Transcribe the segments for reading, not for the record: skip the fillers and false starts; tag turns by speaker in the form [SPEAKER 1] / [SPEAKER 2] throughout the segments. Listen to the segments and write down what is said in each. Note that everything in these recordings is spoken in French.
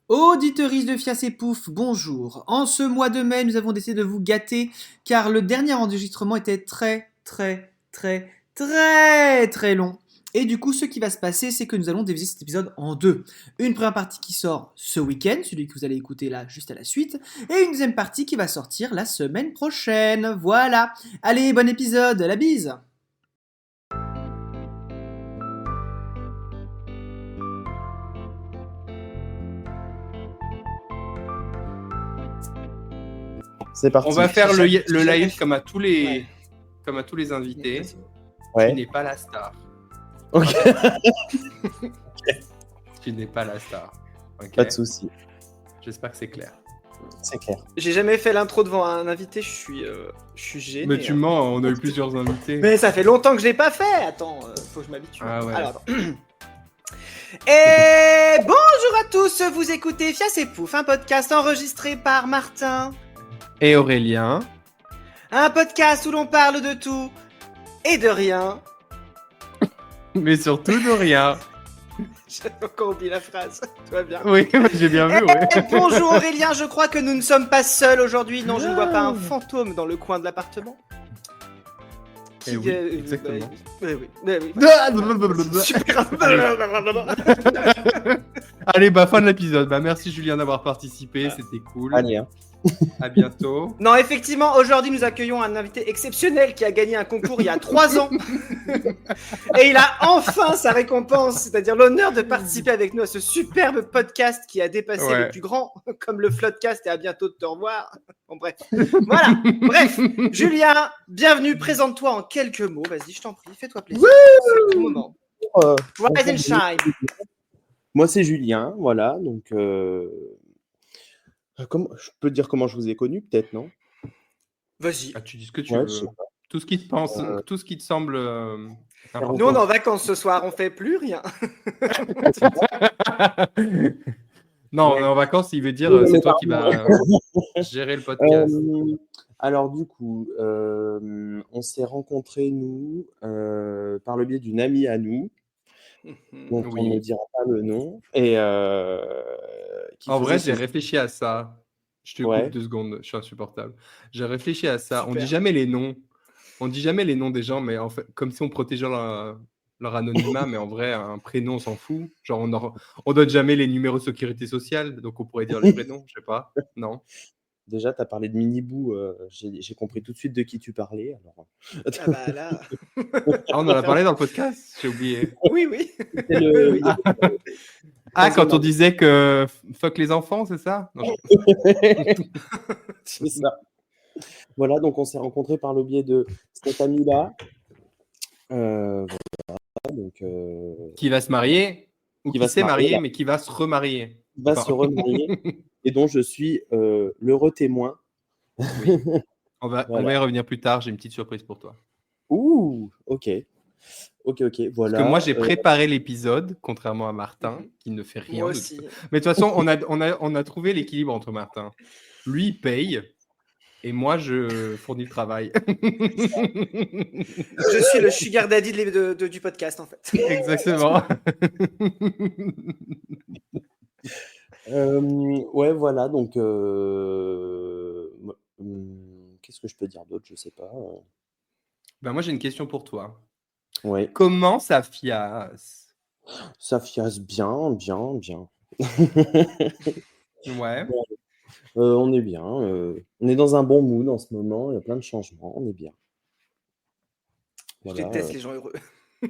[SPEAKER 1] Auditeuristes de Fias et Pouf, bonjour. En ce mois de mai, nous avons décidé de vous gâter car le dernier enregistrement était très long. Et du coup, ce qui va se passer, c'est que nous allons diviser cet épisode en deux. Une première partie qui sort ce week-end, celui que vous allez écouter là juste à la suite, et une deuxième partie qui va sortir la semaine prochaine. Voilà. Allez, bon épisode, la bise.
[SPEAKER 2] C'est parti.
[SPEAKER 3] On va faire le live comme à tous les invités.
[SPEAKER 2] Ouais.
[SPEAKER 3] Tu n'es pas la star.
[SPEAKER 2] Ok.
[SPEAKER 3] Tu n'es pas la star. Okay.
[SPEAKER 2] Pas de souci.
[SPEAKER 3] J'espère que c'est clair.
[SPEAKER 2] C'est clair.
[SPEAKER 4] J'ai jamais fait l'intro devant un invité, je suis gêné.
[SPEAKER 3] Mais tu mens, on a eu plusieurs invités.
[SPEAKER 4] Mais ça fait longtemps que je l'ai pas fait. Attends, faut que je m'habitue.
[SPEAKER 3] Ah ouais.
[SPEAKER 4] Alors, et bonjour à tous, vous écoutez Fias et Pouf, un podcast enregistré par Martin.
[SPEAKER 3] Et Aurélien.
[SPEAKER 4] Un podcast où l'on parle de tout et de rien.
[SPEAKER 3] Mais surtout de rien.
[SPEAKER 4] J'ai encore oublié la phrase, tout va bien.
[SPEAKER 3] Oui, j'ai bien vu, oui.
[SPEAKER 4] Bonjour Aurélien, je crois que nous ne sommes pas seuls aujourd'hui. Non, je ne vois pas un fantôme dans le coin de l'appartement.
[SPEAKER 3] Eh oui, exactement.
[SPEAKER 4] Super.
[SPEAKER 3] Allez, fin de l'épisode. Merci Julien d'avoir participé, c'était cool.
[SPEAKER 2] Allez, hein.
[SPEAKER 3] À bientôt.
[SPEAKER 4] Non, effectivement, aujourd'hui, nous accueillons un invité exceptionnel qui a gagné un concours il y a 3 ans. Et il a enfin sa récompense, c'est-à-dire l'honneur de participer avec nous à ce superbe podcast qui a dépassé les plus grands, comme le Floodcast, et à bientôt de te revoir. Bon, bref. Voilà. Bref. Julien, bienvenue. Présente-toi en quelques mots. Vas-y, je t'en prie. Fais-toi plaisir. C'est ton moment. Rise and shine.
[SPEAKER 2] Moi, c'est Julien. Voilà. Donc, je peux te dire comment je vous ai connu, peut-être, non?
[SPEAKER 4] Vas-y.
[SPEAKER 3] Ah, tu dis ce que tu veux. Tout ce qui te pense, tout ce qui te semble.
[SPEAKER 4] Nous, on est en vacances ce soir. On fait plus rien.
[SPEAKER 3] Non, on est en vacances, il veut dire c'est toi qui vas gérer le podcast.
[SPEAKER 2] Alors du coup, on s'est rencontrés, nous, par le biais d'une amie à nous, dont on ne dira pas le nom. Et,
[SPEAKER 3] en vrai, j'ai réfléchi à ça. Je te coupe 2 secondes, je suis insupportable. J'ai réfléchi à ça.
[SPEAKER 4] Super.
[SPEAKER 3] On dit jamais les noms. On dit jamais les noms des gens, mais en fait, comme si on protégeait leur anonymat, mais en vrai, un prénom, on s'en fout. Genre, on donne jamais les numéros de sécurité sociale, donc on pourrait dire les prénoms, je sais pas. Non.
[SPEAKER 2] Déjà, tu as parlé de Minibou, j'ai compris tout de suite de qui tu parlais. Alors...
[SPEAKER 4] Ah bah là...
[SPEAKER 3] on en a parlé dans le podcast, j'ai oublié.
[SPEAKER 4] Oui.
[SPEAKER 3] Quand on disait que fuck les enfants, c'est ça? Non,
[SPEAKER 2] c'est ça. Voilà, donc on s'est rencontrés par le biais de cette amie-là. Voilà, donc,
[SPEAKER 3] qui va se marier, ou qui s'est marié, mais qui va se remarier.
[SPEAKER 2] Qui va se remarier, et dont je suis l'heureux témoin.
[SPEAKER 3] Oui. On va y revenir plus tard, j'ai une petite surprise pour toi.
[SPEAKER 2] Ouh, ok, voilà.
[SPEAKER 3] Parce que moi, j'ai préparé l'épisode, contrairement à Martin, qui ne fait rien.
[SPEAKER 4] Moi aussi.
[SPEAKER 3] Mais de toute façon, on a trouvé l'équilibre entre Martin. Lui, il paye, et moi, je fournis le travail.
[SPEAKER 4] Je suis le sugar daddy du podcast, en fait.
[SPEAKER 3] Exactement.
[SPEAKER 2] Ouais, voilà, donc... qu'est-ce que je peux dire d'autre? Je sais pas.
[SPEAKER 3] Moi, j'ai une question pour toi.
[SPEAKER 2] Ouais.
[SPEAKER 3] Comment ça fiasse?
[SPEAKER 2] Ça fiasse bien.
[SPEAKER 3] Ouais.
[SPEAKER 2] On est bien. On est dans un bon mood en ce moment. Il y a plein de changements. On est bien.
[SPEAKER 4] Voilà, je déteste les gens heureux.
[SPEAKER 2] Si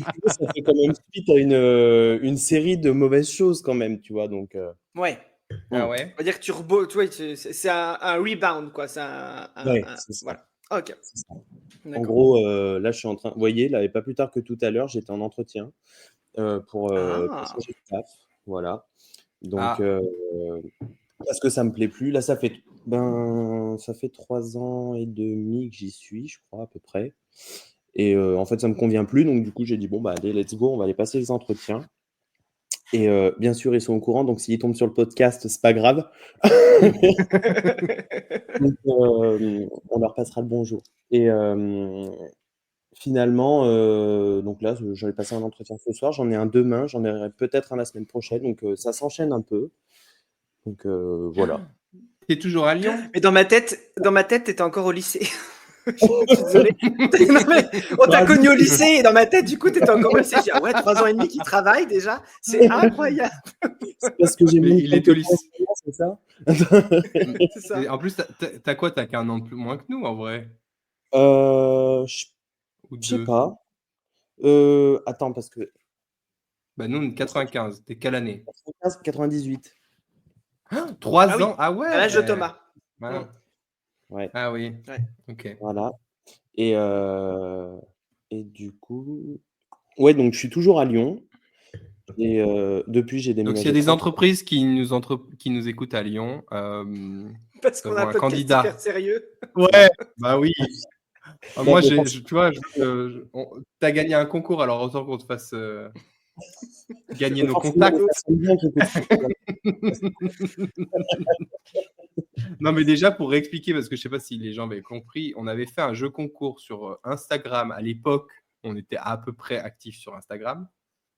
[SPEAKER 2] tu veux, ça fait quand même suite à une série de mauvaises choses quand même, tu vois. Donc,
[SPEAKER 4] ouais.
[SPEAKER 3] Ah ouais.
[SPEAKER 4] On va dire que tu vois, c'est un rebound, quoi. C'est
[SPEAKER 2] c'est ça.
[SPEAKER 4] Voilà. Ok.
[SPEAKER 2] C'est ça. En gros, là, je suis en train. Vous voyez, là, et pas plus tard que tout à l'heure, j'étais en entretien pour changer de taf. Voilà. Donc, parce que ça me plaît plus. Là, ça fait 3 ans et demi que j'y suis, je crois, à peu près. Et en fait, ça me convient plus. Donc, du coup, j'ai dit, bon, bah, allez, let's go, on va aller passer les entretiens. Et bien sûr, ils sont au courant. Donc, s'ils tombent sur le podcast, c'est pas grave. Donc, on leur passera le bonjour. Et finalement, donc là, j'allais passer un entretien ce soir, j'en ai un demain, j'en aurai peut-être un la semaine prochaine, donc ça s'enchaîne un peu. Donc voilà.
[SPEAKER 3] T'es toujours à Lyon?
[SPEAKER 4] Mais dans ma tête, t'étais encore au lycée. Je suis désolé. Non, mais on t'a connu au lycée et dans ma tête, du coup, t'étais encore au lycée. Je dis, ah ouais, 3 ans et demi qu'il travaille déjà. C'est incroyable.
[SPEAKER 2] C'est parce que j'ai
[SPEAKER 3] Mais
[SPEAKER 2] mis
[SPEAKER 3] il est au lycée.
[SPEAKER 2] c'est ça?
[SPEAKER 4] C'est ça.
[SPEAKER 3] Et en plus, t'as quoi? T'as qu'un an de plus moins que nous, en vrai?
[SPEAKER 2] Je
[SPEAKER 3] Ou
[SPEAKER 2] sais
[SPEAKER 3] deux?
[SPEAKER 2] pas. Attends, parce que
[SPEAKER 3] Bah, nous, on est 95. T'es quelle année?
[SPEAKER 2] 95, 98.
[SPEAKER 3] 3
[SPEAKER 4] Ah oui,
[SPEAKER 3] ans? Ah ouais!
[SPEAKER 4] à l'âge de Thomas.
[SPEAKER 3] Voilà.
[SPEAKER 2] Ouais,
[SPEAKER 3] Ah oui.
[SPEAKER 4] Ouais.
[SPEAKER 3] Ok.
[SPEAKER 2] voilà. Et du coup, ouais, donc je suis toujours à Lyon. Et depuis, j'ai
[SPEAKER 3] Donc, s'il
[SPEAKER 2] déménagé
[SPEAKER 3] y a des
[SPEAKER 2] 30
[SPEAKER 3] entreprises qui nous écoutent à Lyon,
[SPEAKER 4] Parce qu'on a
[SPEAKER 3] avons
[SPEAKER 4] un
[SPEAKER 3] un
[SPEAKER 4] podcast
[SPEAKER 3] candidat.
[SPEAKER 4] hyper sérieux.
[SPEAKER 3] Ouais, bah oui.
[SPEAKER 2] Non,
[SPEAKER 3] Moi,
[SPEAKER 2] mais
[SPEAKER 3] tu vois, t'as gagné un concours, alors autant qu'on te fasse gagner nos
[SPEAKER 2] forcément,
[SPEAKER 3] contacts.
[SPEAKER 2] les personnes bien qui écoutent.
[SPEAKER 3] Non, mais déjà, pour réexpliquer, parce que je sais pas si les gens avaient compris, on avait fait un jeu concours sur Instagram. À l'époque, on était à peu près actifs sur Instagram.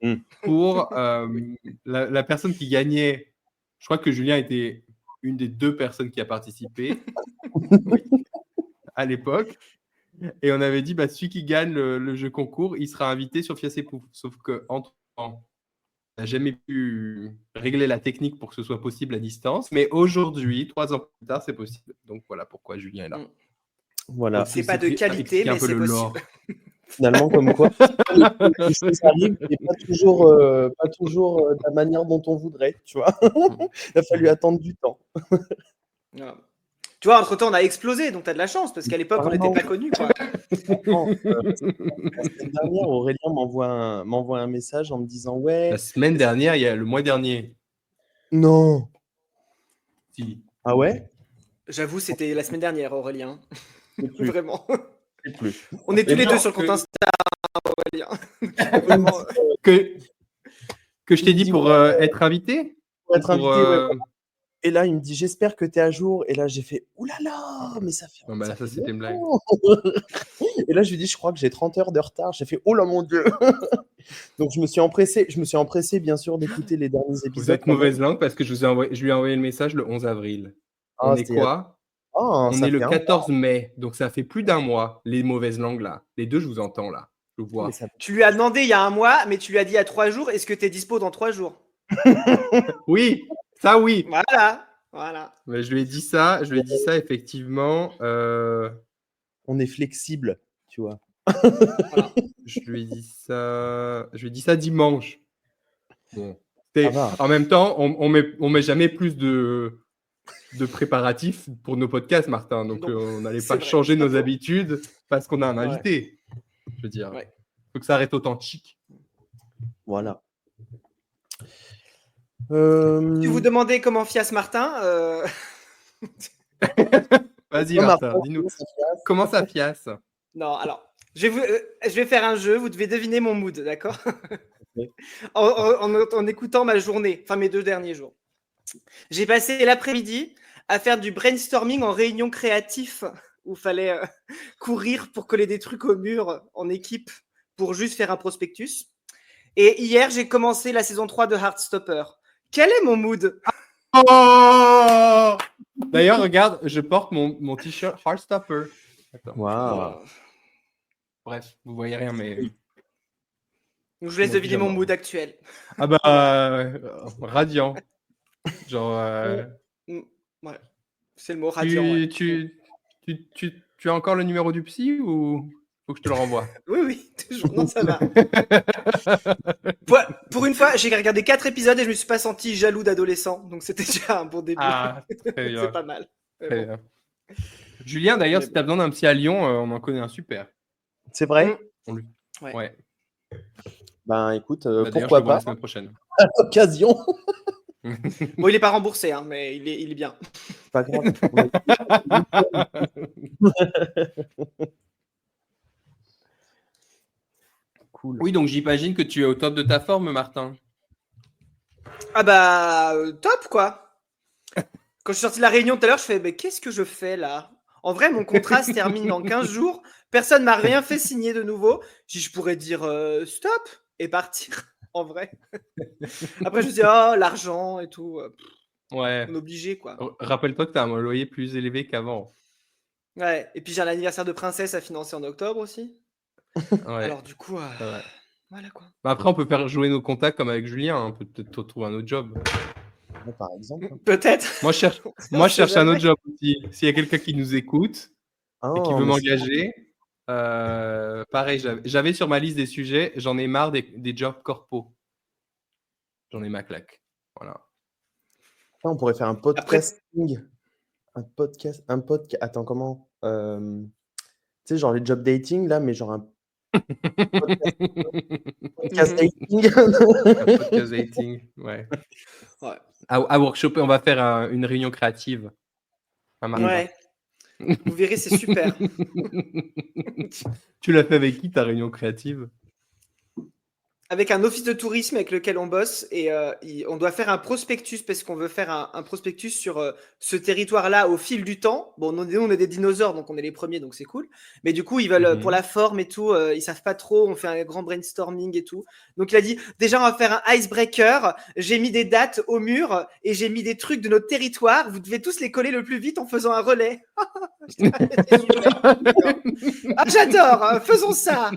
[SPEAKER 2] Mm.
[SPEAKER 3] Pour la personne qui gagnait, je crois que Julien était une des 2 personnes qui a participé à l'époque. Et on avait dit, bah, celui qui gagne le jeu concours, il sera invité sur Fiasse et Pouf. Sauf qu'entre-temps, on n'a jamais pu régler la technique pour que ce soit possible à distance. Mais aujourd'hui, 3 ans plus tard, c'est possible. Donc voilà pourquoi Julien est là.
[SPEAKER 2] Voilà.
[SPEAKER 3] Donc,
[SPEAKER 4] C'est pas de qualité,
[SPEAKER 3] expliquer un
[SPEAKER 4] mais
[SPEAKER 3] peu
[SPEAKER 4] c'est
[SPEAKER 3] le lore.
[SPEAKER 4] possible.
[SPEAKER 2] Finalement, comme quoi, les choses arrivent, mais pas toujours de la manière dont on voudrait, tu vois. Il a fallu attendre du temps.
[SPEAKER 4] Non. Tu vois, entre-temps, on a explosé, donc tu as de la chance, parce qu'à l'époque, on
[SPEAKER 2] Vraiment.
[SPEAKER 4] n'était pas connus. Quoi.
[SPEAKER 2] Franchement, la semaine dernière, Aurélien m'envoie un message en me disant ouais.
[SPEAKER 3] La semaine dernière, il y a le mois dernier.
[SPEAKER 2] Non.
[SPEAKER 3] Si.
[SPEAKER 2] Ah ouais?
[SPEAKER 4] J'avoue, c'était la semaine dernière, Aurélien.
[SPEAKER 2] Plus.
[SPEAKER 4] Vraiment.
[SPEAKER 2] Plus.
[SPEAKER 4] On est tous
[SPEAKER 2] Et
[SPEAKER 4] les
[SPEAKER 2] non,
[SPEAKER 4] deux sur le compte
[SPEAKER 3] que-
[SPEAKER 4] Insta, Aurélien. Vraiment.
[SPEAKER 3] Que je t'ai dit
[SPEAKER 2] Dis
[SPEAKER 3] pour
[SPEAKER 2] ouais.
[SPEAKER 3] être invité?
[SPEAKER 2] Pour être invité, ouais.
[SPEAKER 3] ouais.
[SPEAKER 2] Et là, il me dit j'espère que tu es à jour. Et là, j'ai fait oulala, mais ça fait.
[SPEAKER 3] Non, bah, ça,
[SPEAKER 2] fait
[SPEAKER 3] c'était une blague.
[SPEAKER 2] longtemps. Et là, je lui dis je crois que j'ai 30 heures de retard. J'ai fait oh là mon Dieu. Donc, je me suis empressé, bien sûr, d'écouter les derniers épisodes.
[SPEAKER 3] Vous êtes mauvaise langue parce que je lui ai envoyé le message le 11 avril.
[SPEAKER 2] Ah,
[SPEAKER 3] On est quoi?
[SPEAKER 2] Ah,
[SPEAKER 3] On
[SPEAKER 2] ça
[SPEAKER 3] est le
[SPEAKER 2] fait un
[SPEAKER 3] 14 mai. Donc, ça fait plus d'un mois, les mauvaises langues là. Les deux, je vous entends là. Je vous vois.
[SPEAKER 2] mais ça-
[SPEAKER 4] Tu lui as demandé il y a un mois, mais tu lui as dit il y a 3 jours, est-ce que tu es dispo dans 3 jours?
[SPEAKER 3] Oui, ça oui.
[SPEAKER 4] Voilà.
[SPEAKER 3] Mais je lui ai dit ça effectivement.
[SPEAKER 2] On est flexible, tu vois.
[SPEAKER 4] Voilà.
[SPEAKER 3] Je lui ai dit ça dimanche. Bon.
[SPEAKER 2] Ça va.
[SPEAKER 3] En même temps, on met jamais plus de préparatifs pour nos podcasts, Martin. Donc,
[SPEAKER 4] Non,
[SPEAKER 3] on n'allait
[SPEAKER 4] c'est
[SPEAKER 3] pas
[SPEAKER 4] vrai.
[SPEAKER 3] changer nos habitudes parce qu'on a un
[SPEAKER 4] Ouais.
[SPEAKER 3] invité. Je veux dire,
[SPEAKER 4] Ouais.
[SPEAKER 3] faut que ça reste authentique.
[SPEAKER 2] Voilà.
[SPEAKER 4] Si vous demandez comment fiasse Martin,
[SPEAKER 3] Vas-y,
[SPEAKER 2] Non,
[SPEAKER 3] Martin,
[SPEAKER 2] Martin,
[SPEAKER 3] dis-nous.
[SPEAKER 2] ça fiasse.
[SPEAKER 3] Comment ça fiasse?
[SPEAKER 4] non, alors, je vais faire un jeu, vous devez deviner mon mood, d'accord?
[SPEAKER 2] Ok.
[SPEAKER 4] en écoutant ma journée, enfin mes 2 derniers jours. J'ai passé l'après-midi à faire du brainstorming en réunion créatif où il fallait courir pour coller des trucs au mur en équipe pour juste faire un prospectus. Et hier, j'ai commencé la saison 3 de Heartstopper. Quel est mon mood?
[SPEAKER 3] Oh D'ailleurs, regarde, je porte mon t-shirt Heartstopper. Attends.
[SPEAKER 2] Waouh.
[SPEAKER 3] Bref, vous voyez rien, mais.
[SPEAKER 4] Donc, je vous laisse
[SPEAKER 3] Mon
[SPEAKER 4] deviner mon
[SPEAKER 3] pyjama.
[SPEAKER 4] mood actuel.
[SPEAKER 3] Ah bah, radiant. Genre.
[SPEAKER 4] Ouais, c'est le mot radiant. Ouais.
[SPEAKER 3] Tu as encore le numéro du psy ou faut que je te le renvoie?
[SPEAKER 4] Oui, toujours. Non, ça va. Pour une fois, j'ai regardé 4 épisodes et je me suis pas senti jaloux d'adolescent. Donc, c'était déjà un bon début.
[SPEAKER 3] Ah, très bien.
[SPEAKER 4] C'est pas mal.
[SPEAKER 3] Très bien. Julien, d'ailleurs,
[SPEAKER 4] Mais
[SPEAKER 3] si tu as besoin d'un psy à Lyon, on en connaît un super.
[SPEAKER 2] C'est vrai?
[SPEAKER 3] Ouais.
[SPEAKER 2] Ben écoute,
[SPEAKER 3] Bah, d'ailleurs,
[SPEAKER 2] pourquoi
[SPEAKER 3] je le vois
[SPEAKER 2] pas
[SPEAKER 3] la semaine prochaine.
[SPEAKER 2] à l'occasion.
[SPEAKER 4] Bon, il est pas remboursé, hein, mais il est bien.
[SPEAKER 2] Pas grave. Cool.
[SPEAKER 3] Oui, donc j'imagine que tu es au top de ta forme, Martin.
[SPEAKER 4] Ah bah, top quoi. Quand je suis sorti de la réunion tout à l'heure, je fais, mais qu'est-ce que je fais là? En vrai, mon contrat se termine dans 15 jours. Personne m'a rien fait signer de nouveau. Je pourrais dire stop et partir, en vrai. Après, je me dis, oh, l'argent et tout.
[SPEAKER 3] Ouais.
[SPEAKER 4] On est obligé, quoi.
[SPEAKER 3] Rappelle-toi que tu as un loyer plus élevé qu'avant.
[SPEAKER 4] Ouais. Et puis, j'ai un anniversaire de princesse à financer en octobre aussi.
[SPEAKER 3] Ouais.
[SPEAKER 4] Alors, du coup,
[SPEAKER 3] c'est vrai.
[SPEAKER 4] voilà, quoi.
[SPEAKER 3] Bah, après, on peut faire jouer nos contacts comme avec Julien. On peut peut-être trouver un autre job.
[SPEAKER 2] Ouais, par exemple.
[SPEAKER 4] Peut-être.
[SPEAKER 3] Moi, je cherche un autre job aussi. S'il y a quelqu'un qui nous écoute et qui veut
[SPEAKER 2] mais c'est-
[SPEAKER 3] m'engager, pareil, j'avais sur ma liste des sujets, j'en ai marre des jobs corpo. J'en ai ma claque. Voilà.
[SPEAKER 2] on pourrait faire un podcasting. Un podcast. Attends, comment tu sais, genre les job dating, là, mais genre un podcast dating.
[SPEAKER 3] Un podcast dating, ouais.
[SPEAKER 4] Ouais.
[SPEAKER 3] À workshoper, on va faire une réunion créative. Un mardi.
[SPEAKER 4] Ouais. Vous verrez, c'est super.
[SPEAKER 3] Tu l'as fait avec qui, ta réunion créative?
[SPEAKER 4] Avec un office de tourisme avec lequel on bosse et on doit faire un prospectus parce qu'on veut faire un prospectus sur ce territoire-là au fil du temps. Bon, nous, on est des dinosaures, donc on est les premiers, donc c'est cool. Mais du coup, ils veulent, pour la forme et tout, ils savent pas trop. On fait un grand brainstorming et tout. Donc il a dit, déjà, on va faire un icebreaker. J'ai mis des dates au mur et j'ai mis des trucs de notre territoire. Vous devez tous les coller le plus vite en faisant un relais. Ah, j'adore, faisons ça.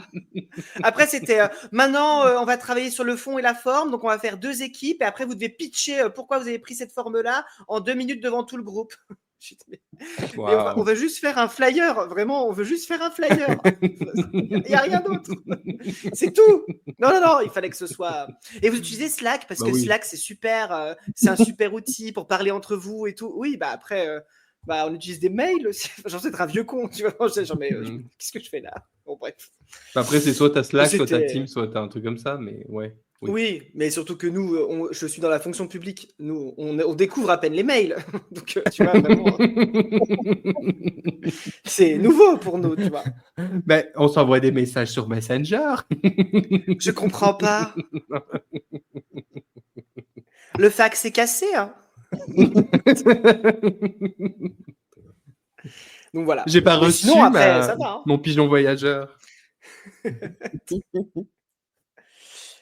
[SPEAKER 4] Après, c'était maintenant, on va travailler sur le fond et la forme. Donc, on va faire 2 équipes. Et après, vous devez pitcher pourquoi vous avez pris cette forme-là en 2 minutes devant tout le groupe. Mais on veut juste faire un flyer. Vraiment, on veut juste faire un flyer. Il n'y a rien d'autre. C'est tout. Non. Il fallait que ce soit. Et vous utilisez Slack parce que Slack, c'est super. C'est un super outil pour parler entre vous et tout. Oui, bah après. On utilise des mails aussi. J'en sais être un vieux con, tu vois. Qu'est-ce que je fais là? Bon, bref.
[SPEAKER 3] Après, c'est soit ta Slack, soit ta Team, soit t'as un truc comme ça, mais ouais.
[SPEAKER 4] Oui, mais surtout que nous, je suis dans la fonction publique. Nous, on découvre à peine les mails. Donc, tu vois, vraiment. C'est nouveau pour nous, tu vois.
[SPEAKER 3] Ben, on s'envoie des messages sur Messenger.
[SPEAKER 4] Je comprends pas. Le fax est cassé, hein. Donc voilà.
[SPEAKER 3] J'ai pas reçu
[SPEAKER 4] sinon, après, ça va, hein.
[SPEAKER 3] mon pigeon voyageur.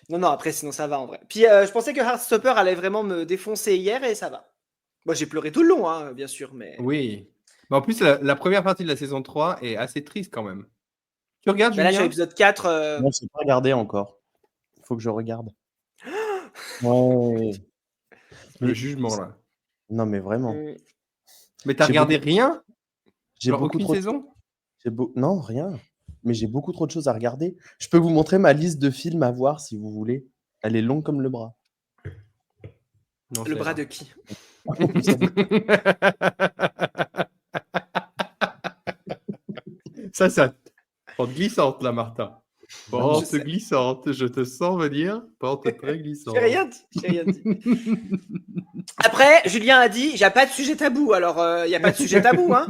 [SPEAKER 4] Non, après, sinon ça va en vrai. Puis je pensais que Heartstopper allait vraiment me défoncer hier et ça va. Moi, j'ai pleuré tout le long, hein, bien sûr, mais...
[SPEAKER 3] Oui. Mais en plus, la première partie de la saison 3 est assez triste quand même. Tu regardes, Julien?
[SPEAKER 4] Là, sur l'épisode 4...
[SPEAKER 2] Non, je n'ai pas regardé encore. Il faut que je regarde. Ouais.
[SPEAKER 3] Le jugement, là.
[SPEAKER 2] Non, mais vraiment.
[SPEAKER 3] Mais t'as regardé rien?
[SPEAKER 2] J'ai
[SPEAKER 3] Genre
[SPEAKER 2] beaucoup
[SPEAKER 3] aucune
[SPEAKER 2] trop
[SPEAKER 3] saison?
[SPEAKER 2] Non, rien. Mais j'ai beaucoup trop de choses à regarder. Je peux vous montrer ma liste de films à voir si vous voulez. Elle est longue comme le bras.
[SPEAKER 4] Non, le bras de qui?
[SPEAKER 3] Ça porte glissante là, Martin. Porte glissante, je te sens venir. Porte très glissante.
[SPEAKER 4] J'ai rien dit. Après, Julien a dit, il n'y a pas de sujet tabou. Alors, il n'y a pas de sujet tabou, hein?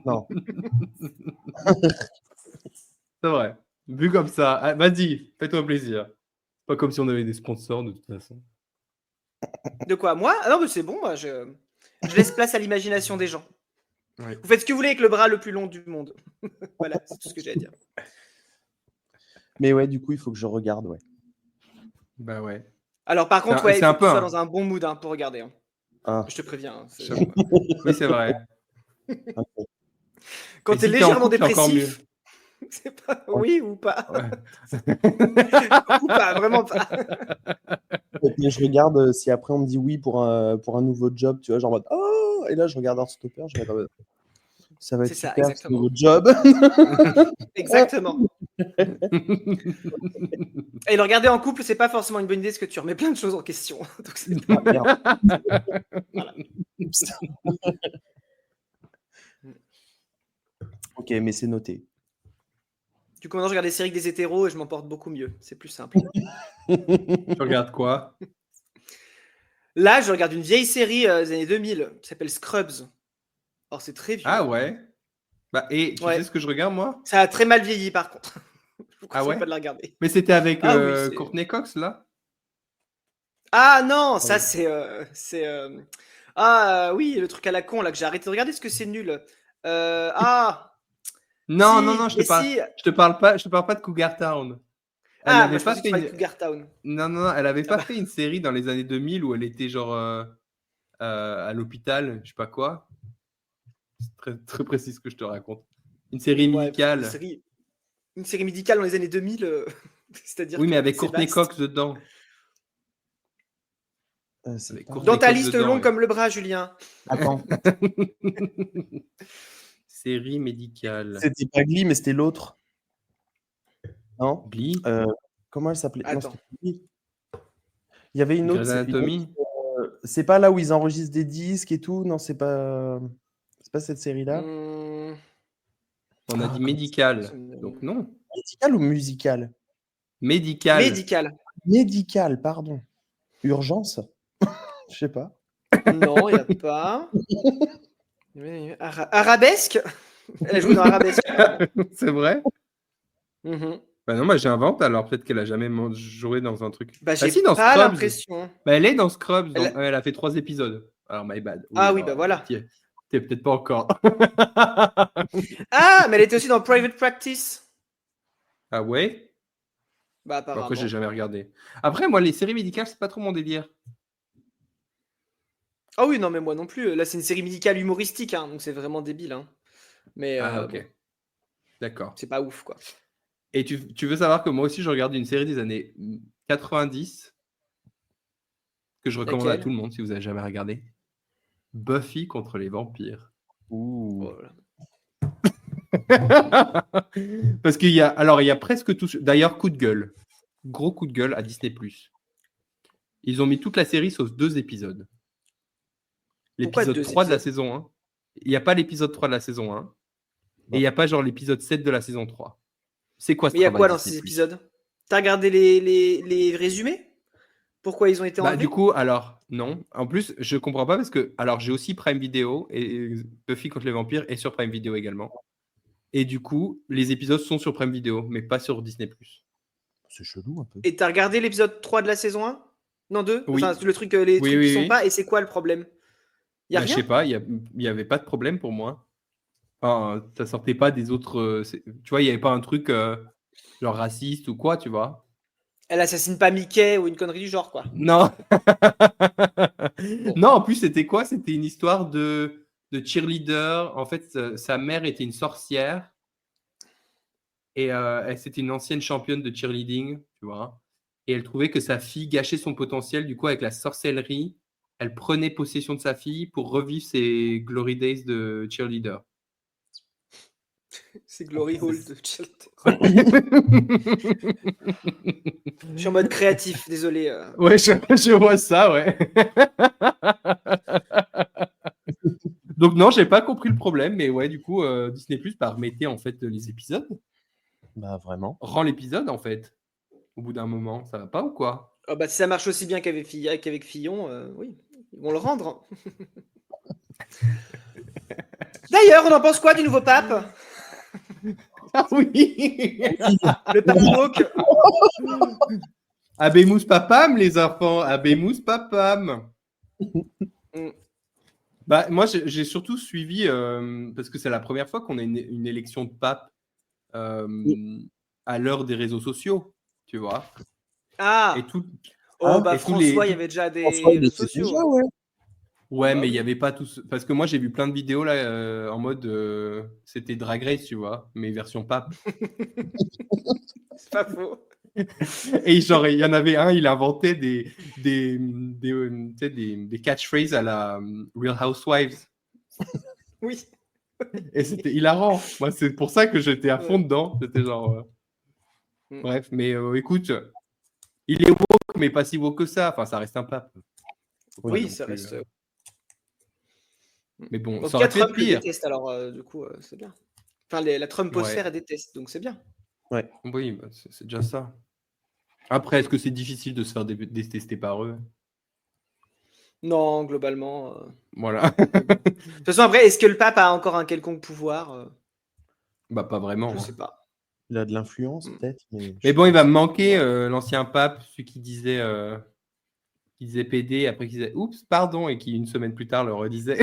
[SPEAKER 2] Non.
[SPEAKER 3] C'est vrai. Vu comme ça, ah, vas-y, fais-toi plaisir. Pas comme si on avait des sponsors de toute façon.
[SPEAKER 4] De quoi? Moi? Ah non, mais c'est bon, moi, je laisse place à l'imagination des gens.
[SPEAKER 3] Ouais.
[SPEAKER 4] Vous faites ce que vous voulez avec le bras le plus long du monde. Voilà, c'est tout ce que j'ai à dire.
[SPEAKER 2] Mais ouais, du coup, il faut que je regarde, ouais.
[SPEAKER 3] Bah ouais.
[SPEAKER 4] Alors, par contre, il faut que tu sois dans un bon mood dans regarder. Hein.
[SPEAKER 2] Ah.
[SPEAKER 4] Je te préviens.
[SPEAKER 3] Oui, c'est vrai.
[SPEAKER 4] Quand tu es légèrement dépressif, c'est pas oui ou pas.
[SPEAKER 3] Ouais.
[SPEAKER 4] Ou pas, vraiment pas.
[SPEAKER 2] Et je regarde si après on me dit oui pour un nouveau job, tu vois, genre en mode oh, et là je regarde Heartstopper, je regarde ça va être super ce nouveau job.
[SPEAKER 4] Exactement. Et le regarder en couple, c'est pas forcément une bonne idée parce que tu remets plein de choses en question. Donc c'est
[SPEAKER 2] voilà. Ok, mais c'est noté.
[SPEAKER 4] Du coup, maintenant, je regarde des séries avec des hétéros et je m'en porte beaucoup mieux. C'est plus simple.
[SPEAKER 3] Tu regardes quoi?
[SPEAKER 4] Là, je regarde une vieille série des années 2000 qui s'appelle Scrubs. Alors, c'est très vieux.
[SPEAKER 3] Ah ouais? Bah, et tu sais ce que je regarde, moi?
[SPEAKER 4] Ça a très mal vieilli, par contre. Je vous conseille pas de la regarder.
[SPEAKER 3] Mais c'était avec Courtney Cox, là?
[SPEAKER 4] Ah non, ça, c'est... Ah oui, le truc à la con, là, que j'ai arrêté de regarder parce que c'est nul.
[SPEAKER 3] Non,
[SPEAKER 4] Si,
[SPEAKER 3] non, non,
[SPEAKER 4] mais si.
[SPEAKER 3] je te parle pas de Cougar Town. Elle
[SPEAKER 4] Moi,
[SPEAKER 3] avait
[SPEAKER 4] je
[SPEAKER 3] pas
[SPEAKER 4] pensais que tu
[SPEAKER 3] fait
[SPEAKER 4] parlais de
[SPEAKER 3] une...
[SPEAKER 4] Cougar Town.
[SPEAKER 3] Non, non, non, elle avait pas
[SPEAKER 4] bah.
[SPEAKER 3] fait une série dans les années 2000 où elle était genre à l'hôpital, je sais pas quoi. C'est très, très précis ce que je te raconte. Une série
[SPEAKER 4] Ouais, parce que
[SPEAKER 3] médicale.
[SPEAKER 4] une série médicale dans les années 2000, c'est-à-dire
[SPEAKER 3] Oui,
[SPEAKER 4] que
[SPEAKER 3] mais avec
[SPEAKER 4] c'est
[SPEAKER 3] Courtney
[SPEAKER 4] vaste.
[SPEAKER 3] Cox dedans.
[SPEAKER 2] C'est
[SPEAKER 3] Avec
[SPEAKER 2] pas-
[SPEAKER 3] Courtney
[SPEAKER 4] Dans ta
[SPEAKER 3] Cox
[SPEAKER 4] liste
[SPEAKER 3] dedans,
[SPEAKER 4] longue
[SPEAKER 3] ouais.
[SPEAKER 4] comme le bras, Julien.
[SPEAKER 2] Attends,
[SPEAKER 3] Série médicale.
[SPEAKER 2] c'était pas Glee, mais c'était l'autre. Non?
[SPEAKER 3] Glee,
[SPEAKER 2] Comment elle s'appelait? Non,
[SPEAKER 4] Attends.
[SPEAKER 2] c'était pas Glee. Il y avait une autre.
[SPEAKER 3] Grey's Anatomy.
[SPEAKER 2] C'est pas là où ils enregistrent des disques et tout? Non, c'est pas cette série-là?
[SPEAKER 4] Hmm,
[SPEAKER 3] On a
[SPEAKER 2] Ah,
[SPEAKER 3] dit
[SPEAKER 2] comment
[SPEAKER 3] médical.
[SPEAKER 4] ça me-
[SPEAKER 3] Donc non.
[SPEAKER 2] Médical ou musical?
[SPEAKER 3] Médical.
[SPEAKER 4] Médical.
[SPEAKER 2] Médical, pardon. Urgence? Je sais pas.
[SPEAKER 4] Non, il n'y a pas. Arabesque. Elle a joué dans Arabesque.
[SPEAKER 3] C'est vrai?
[SPEAKER 4] Mhm.
[SPEAKER 3] Bah non, moi j'invente, alors peut-être qu'elle a jamais joué dans un truc.
[SPEAKER 4] Bah, j'ai
[SPEAKER 3] si, dans
[SPEAKER 4] pas
[SPEAKER 3] Scrubs.
[SPEAKER 4] l'impression.
[SPEAKER 3] Bah, elle est dans Scrubs.
[SPEAKER 4] Elle-
[SPEAKER 3] Elle a fait 3 épisodes. Alors, my bad.
[SPEAKER 4] Ah oui,
[SPEAKER 3] alors,
[SPEAKER 4] bah voilà.
[SPEAKER 3] T'es peut-être pas encore.
[SPEAKER 4] Ah, mais elle était aussi dans Private Practice.
[SPEAKER 3] Ah ouais?
[SPEAKER 4] Bah, apparemment.
[SPEAKER 3] Après, j'ai jamais regardé. Après, moi, les séries médicales, c'est pas trop mon délire.
[SPEAKER 4] Ah oui, non, mais moi non plus. Là, c'est une série médicale humoristique, hein, donc c'est vraiment débile. Hein. Mais
[SPEAKER 3] Ah, ok.
[SPEAKER 4] bon,
[SPEAKER 3] D'accord.
[SPEAKER 4] c'est pas ouf, quoi.
[SPEAKER 3] Et tu veux savoir que moi aussi, je regarde une série des années 90 que je recommande à
[SPEAKER 4] Laquelle?
[SPEAKER 3] tout le monde si vous avez jamais regardé. Buffy contre les vampires.
[SPEAKER 2] Ouh.
[SPEAKER 4] Oh là là.
[SPEAKER 3] Parce qu'il y a presque tout. D'ailleurs, coup de gueule. Gros coup de gueule à Disney+. Ils ont mis toute la série sauf 2 épisodes.
[SPEAKER 4] Pourquoi
[SPEAKER 3] L'épisode
[SPEAKER 4] 2
[SPEAKER 3] 3 de la
[SPEAKER 4] épisodes?
[SPEAKER 3] saison 1. Il n'y a pas l'épisode 3 de la saison 1. Et il n'y a pas genre l'épisode 7 de la saison 3. C'est quoi ce
[SPEAKER 4] Mais il y a
[SPEAKER 3] travail
[SPEAKER 4] quoi dans
[SPEAKER 3] Disney+?
[SPEAKER 4] ces épisodes? T'as regardé les résumés? Pourquoi ils ont été enlevés?
[SPEAKER 3] Du coup, alors, non. En plus, je comprends pas parce que, alors, j'ai aussi Prime Video et Buffy contre les vampires est sur Prime Video également. Et du coup, les épisodes sont sur Prime Video, mais pas sur Disney+.
[SPEAKER 2] C'est chelou un peu.
[SPEAKER 4] Et t'as regardé l'épisode 3 de la saison 1? Non, 2?
[SPEAKER 3] Oui.
[SPEAKER 4] Enfin, le truc, les
[SPEAKER 3] Oui,
[SPEAKER 4] trucs
[SPEAKER 3] oui,
[SPEAKER 4] qui sont
[SPEAKER 3] oui.
[SPEAKER 4] pas, et c'est quoi le problème? Y a
[SPEAKER 3] Bah, je
[SPEAKER 4] rien?
[SPEAKER 3] sais pas, il y avait pas de problème pour moi. Enfin, ça sortait pas des autres. Tu vois, il y avait pas un truc genre raciste ou quoi, tu vois.
[SPEAKER 4] Elle assassine pas Mickey ou une connerie du genre, quoi.
[SPEAKER 3] Non. Non, en plus, c'était quoi? C'était une histoire de cheerleader. En fait, sa mère était une sorcière et c'était une ancienne championne de cheerleading, tu vois. Et elle trouvait que sa fille gâchait son potentiel. Du coup, avec la sorcellerie, elle prenait possession de sa fille pour revivre ses glory days de cheerleader.
[SPEAKER 4] C'est Glory Hall de Chilton. Je suis en mode créatif, désolé.
[SPEAKER 3] Ouais, je vois ça, ouais. Donc non, j'ai pas compris le problème, mais ouais, du coup, Disney+ remettait en fait les épisodes.
[SPEAKER 2] Bah vraiment.
[SPEAKER 3] Rend l'épisode en fait. Au bout d'un moment, ça va pas ou quoi?
[SPEAKER 4] Ah bah, si ça marche aussi bien qu'avec Fillon, oui, ils vont le rendre. D'ailleurs, on en pense quoi du nouveau pape?
[SPEAKER 3] Ah oui.
[SPEAKER 4] Le pape woke.
[SPEAKER 3] Abemus papam, les enfants. Abemus papam. Bah, moi, j'ai surtout suivi, parce que c'est la première fois qu'on a une élection de pape à l'heure des réseaux sociaux, tu vois.
[SPEAKER 4] Ah.
[SPEAKER 3] Et tout.
[SPEAKER 4] Oh, bah
[SPEAKER 3] et tous
[SPEAKER 4] François, il y avait déjà des
[SPEAKER 2] François, il
[SPEAKER 4] réseaux
[SPEAKER 2] était
[SPEAKER 4] sociaux.
[SPEAKER 2] déjà, ouais.
[SPEAKER 3] Ouais,
[SPEAKER 4] bah
[SPEAKER 3] mais il
[SPEAKER 4] oui.
[SPEAKER 3] n'y avait pas tous. Parce que moi, j'ai vu plein de vidéos là en mode. C'était Drag Race, tu vois, mais version pape.
[SPEAKER 4] C'est pas faux.
[SPEAKER 3] Et genre, il y en avait un, il inventait des catchphrases à la Real Housewives.
[SPEAKER 4] Oui.
[SPEAKER 3] Et c'était hilarant. Moi, c'est pour ça que j'étais à fond
[SPEAKER 4] Ouais.
[SPEAKER 3] dedans. C'était genre.
[SPEAKER 4] Mm.
[SPEAKER 3] Bref, mais écoute, il est woke, mais pas si woke que ça. Enfin, ça reste un pape. Faut pas
[SPEAKER 4] Oui,
[SPEAKER 3] non
[SPEAKER 4] ça
[SPEAKER 3] plus,
[SPEAKER 4] reste.
[SPEAKER 3] Mais bon,
[SPEAKER 4] En tout
[SPEAKER 3] ça
[SPEAKER 4] cas,
[SPEAKER 3] aurait pu être
[SPEAKER 4] Trump le
[SPEAKER 3] pire.
[SPEAKER 4] déteste, alors du coup, c'est bien. Enfin, la Trumposphère, elle déteste, donc c'est bien.
[SPEAKER 3] Oui, bah, c'est déjà ça. Après, est-ce que c'est difficile de se faire détester par eux?
[SPEAKER 4] Non, globalement.
[SPEAKER 3] Voilà.
[SPEAKER 4] De toute façon, après, est-ce que le pape a encore un quelconque pouvoir?
[SPEAKER 3] Bah, pas vraiment.
[SPEAKER 4] Je
[SPEAKER 3] hein.
[SPEAKER 4] sais pas.
[SPEAKER 2] Il a de l'influence, peut-être.
[SPEAKER 3] Mais bon, il va me manquer l'ancien pape, celui qui disait qui disait PD, après qui disait oups, pardon, et qui une semaine plus tard le redisait.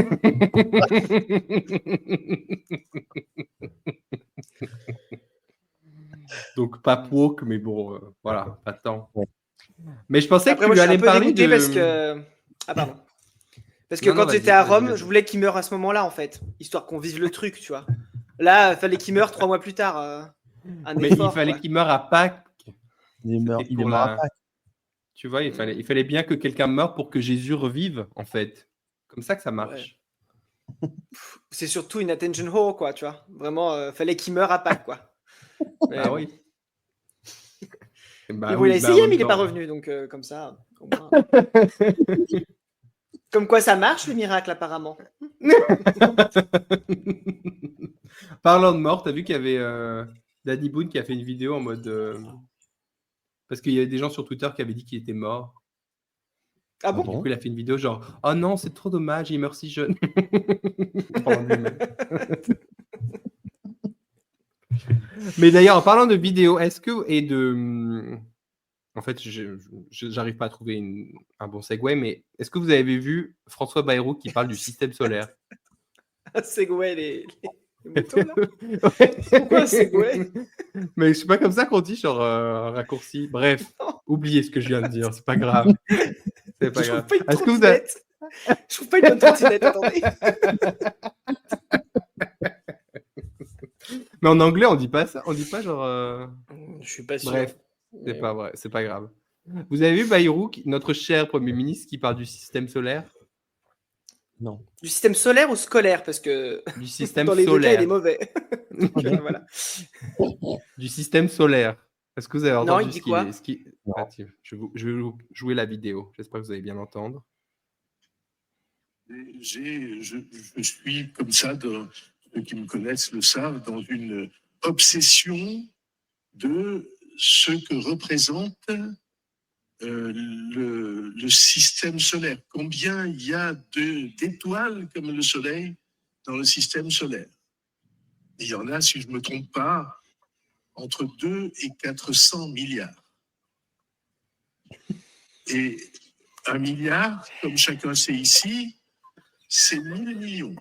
[SPEAKER 3] Donc pas woke, mais bon, voilà, pas tant.
[SPEAKER 2] Ouais.
[SPEAKER 3] Mais je pensais
[SPEAKER 4] Après,
[SPEAKER 3] que
[SPEAKER 4] moi,
[SPEAKER 3] tu
[SPEAKER 4] je suis
[SPEAKER 3] allais
[SPEAKER 4] un peu
[SPEAKER 3] parler
[SPEAKER 4] dégoûté
[SPEAKER 3] de.
[SPEAKER 4] parce que. Ah, pardon. Parce que
[SPEAKER 3] Non,
[SPEAKER 4] quand
[SPEAKER 3] non,
[SPEAKER 4] j'étais
[SPEAKER 3] vas-y,
[SPEAKER 4] à Rome,
[SPEAKER 3] vas-y.
[SPEAKER 4] je voulais qu'il meure à ce moment-là, en fait. Histoire qu'on vive le truc, tu vois. Là, il fallait qu'il meure 3 mois plus tard. Un
[SPEAKER 3] Mais
[SPEAKER 4] effort,
[SPEAKER 3] il fallait
[SPEAKER 4] quoi.
[SPEAKER 3] qu'il meure à Pâques.
[SPEAKER 2] Il est mort,
[SPEAKER 3] C'était
[SPEAKER 2] il est
[SPEAKER 3] pour
[SPEAKER 2] mort à
[SPEAKER 3] la-
[SPEAKER 2] Pâques.
[SPEAKER 3] Tu vois, il fallait bien que quelqu'un meure pour que Jésus revive, en fait. Comme ça que ça marche.
[SPEAKER 4] C'est surtout une attention whore, quoi, tu vois. Vraiment, fallait qu'il meure à Pâques, quoi. Mais
[SPEAKER 3] Ah
[SPEAKER 4] bon.
[SPEAKER 3] oui. Bah
[SPEAKER 4] Mais bon,
[SPEAKER 3] oui,
[SPEAKER 4] il a
[SPEAKER 3] bah, en
[SPEAKER 4] essayé,
[SPEAKER 3] même
[SPEAKER 4] mais il n'est pas
[SPEAKER 3] temps.
[SPEAKER 4] revenu, donc comme ça, au moins. Comme quoi ça marche, le miracle, apparemment.
[SPEAKER 3] Parlant de mort, t'as vu qu'il y avait Danny Boone qui a fait une vidéo en mode. Parce qu'il y avait des gens sur Twitter qui avaient dit qu'il était mort.
[SPEAKER 4] Ah bon
[SPEAKER 3] Du coup, il a fait une vidéo genre oh non, c'est trop dommage, il meurt si jeune. Parlant de lui-même. Mais d'ailleurs, en parlant de vidéo, est-ce que. Et de. En fait, j'arrive pas à trouver un bon segue, mais est-ce que vous avez vu François Bayrou qui parle du système solaire?
[SPEAKER 4] Segway, les motos, là.
[SPEAKER 3] Ouais.
[SPEAKER 4] Pourquoi Segway?
[SPEAKER 3] Mais c'est pas comme ça qu'on dit, genre raccourci. Bref, oubliez ce que je viens de dire, c'est pas grave. C'est pas
[SPEAKER 4] Je trouve
[SPEAKER 3] grave.
[SPEAKER 4] pas une
[SPEAKER 3] Est-ce que vous avez...
[SPEAKER 4] trottinette. Je trouve pas une bonne trottinette, attendez.
[SPEAKER 3] Mais en anglais, on dit pas ça. On dit pas genre.
[SPEAKER 4] Je suis pas sûr.
[SPEAKER 3] Bref, c'est pas vrai, c'est pas grave. Vous avez vu Bayrou, notre cher Premier ministre, qui parle du système solaire?
[SPEAKER 2] Non.
[SPEAKER 4] Du système solaire ou scolaire? Parce que
[SPEAKER 3] Du système
[SPEAKER 4] dans les deux cas, il est
[SPEAKER 3] solaire.
[SPEAKER 4] mauvais. Donc, voilà.
[SPEAKER 3] Du système solaire. Est-ce que vous avez entendu
[SPEAKER 4] il dit quoi?
[SPEAKER 2] Non.
[SPEAKER 3] Ah, tiens, je vais vous jouer la vidéo. J'espère que vous allez bien l'entendre.
[SPEAKER 5] Je suis comme ça, ceux qui me connaissent le savent, dans une obsession de ce que représente le système solaire. Combien il y a d'étoiles comme le Soleil dans le système solaire? Il y en a, si je ne me trompe pas, entre 2 et 400 milliards. Et 1 milliard, comme chacun sait ici, c'est 1000 millions.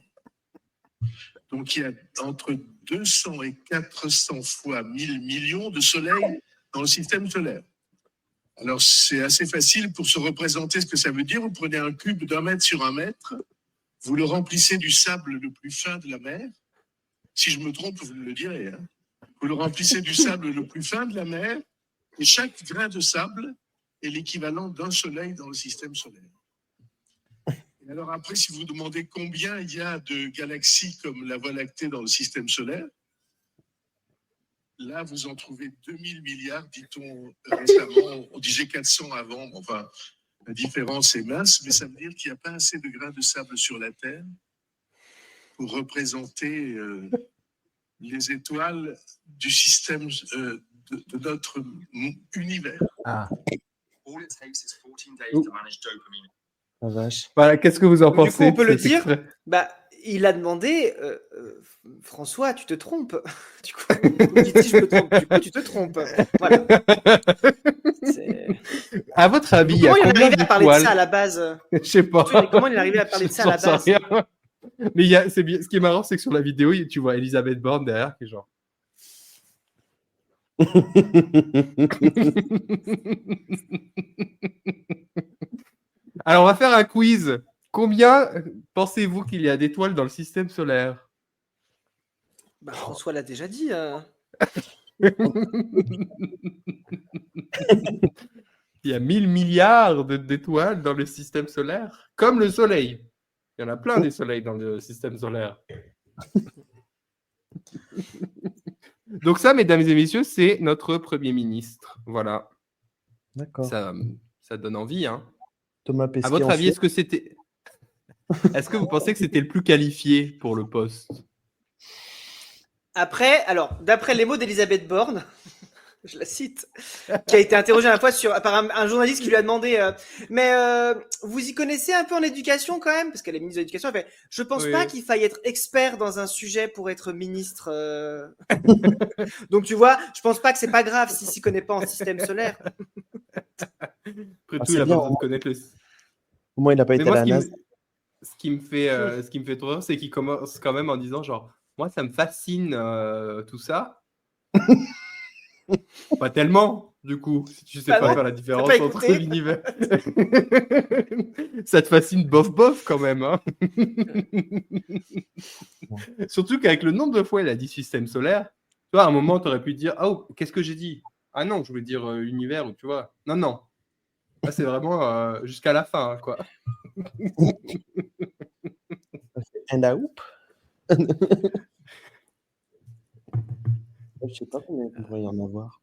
[SPEAKER 5] Donc il y a entre 200 et 400 fois 1000 millions de soleils dans le système solaire. Alors c'est assez facile pour se représenter ce que ça veut dire. Vous prenez un cube d'1 mètre sur 1 mètre, vous le remplissez du sable le plus fin de la mer. Si je me trompe, vous me le direz. Hein. Vous le remplissez du sable le plus fin de la mer, et chaque grain de sable est l'équivalent d'un soleil dans le système solaire. Et alors après, si vous demandez combien il y a de galaxies comme la Voie lactée dans le système solaire, là, vous en trouvez 2000 milliards, dit-on récemment. On disait 400 avant. Enfin, la différence est mince, mais ça veut dire qu'il n'y a pas assez de grains de sable sur la Terre pour représenter les étoiles du système de notre univers.
[SPEAKER 3] Ah.
[SPEAKER 2] La vache.
[SPEAKER 3] Voilà, qu'est-ce que vous en
[SPEAKER 4] Du coup,
[SPEAKER 3] pensez
[SPEAKER 4] on peut
[SPEAKER 3] de
[SPEAKER 4] le
[SPEAKER 3] cet
[SPEAKER 4] dire.
[SPEAKER 3] extrait?
[SPEAKER 4] Bah, il a demandé, François, tu te trompes. Du coup, il dit, je me trompe. Du coup, tu te trompes. Voilà.
[SPEAKER 3] À votre avis, il y a
[SPEAKER 4] Comment il est
[SPEAKER 3] combien
[SPEAKER 4] arrivé à parler de ça à
[SPEAKER 3] d'étoiles?
[SPEAKER 4] la base?
[SPEAKER 3] Je sais pas.
[SPEAKER 4] Comment il est arrivé à parler de ça à la
[SPEAKER 3] J'en
[SPEAKER 4] base?
[SPEAKER 3] sais rien. Mais c'est bien. Ce qui est marrant, c'est que sur la vidéo, tu vois Elisabeth Borne derrière qui est genre. Alors, on va faire un quiz. Combien pensez-vous qu'il y a d'étoiles dans le système solaire?
[SPEAKER 4] Bah, François l'a déjà dit.
[SPEAKER 3] Il y a 1000 milliards d'étoiles dans le système solaire, comme le Soleil. Il y en a plein des soleils dans le système solaire. Donc ça, mesdames et messieurs, c'est notre Premier ministre. Voilà.
[SPEAKER 2] D'accord.
[SPEAKER 3] Ça donne envie, hein.
[SPEAKER 2] Thomas Pesquet.
[SPEAKER 3] À votre avis, est-ce que vous pensez que c'était le plus qualifié pour le poste?
[SPEAKER 4] Après, alors, d'après les mots d'Elisabeth Borne, je la cite, qui a été interrogée à la fois par un journaliste qui lui a demandé mais vous y connaissez un peu en éducation quand même? Parce qu'elle est ministre de l'Éducation, elle fait je pense
[SPEAKER 3] Oui.
[SPEAKER 4] pas qu'il faille être expert dans un sujet pour être ministre. Donc tu vois, je pense pas que c'est pas grave s'il s'y connaît pas en système solaire.
[SPEAKER 3] Après tout,
[SPEAKER 2] c'est
[SPEAKER 3] il a
[SPEAKER 2] bien,
[SPEAKER 3] pas besoin de connaître le...
[SPEAKER 2] Au moins, il n'a pas
[SPEAKER 3] Mais
[SPEAKER 2] été à
[SPEAKER 3] moi,
[SPEAKER 2] la NASA.
[SPEAKER 3] ce qui me fait trop rire, c'est qu'il commence quand même en disant genre, moi, ça me fascine tout ça. Pas tellement, du coup, si tu sais
[SPEAKER 4] Bah
[SPEAKER 3] pas
[SPEAKER 4] non,
[SPEAKER 3] faire la différence
[SPEAKER 4] pas
[SPEAKER 3] entre
[SPEAKER 4] écouté.
[SPEAKER 3] l'univers. Ça te fascine bof quand même. Hein. Surtout qu'avec le nombre de fois il a dit système solaire, tu vois, à un moment, tu aurais pu dire, oh, qu'est-ce que j'ai dit? Ah non, je voulais dire univers, ou tu vois. Non, non. Là, c'est vraiment jusqu'à la fin, quoi.
[SPEAKER 2] And a hoop. Je sais pas combien il pourrait y en avoir.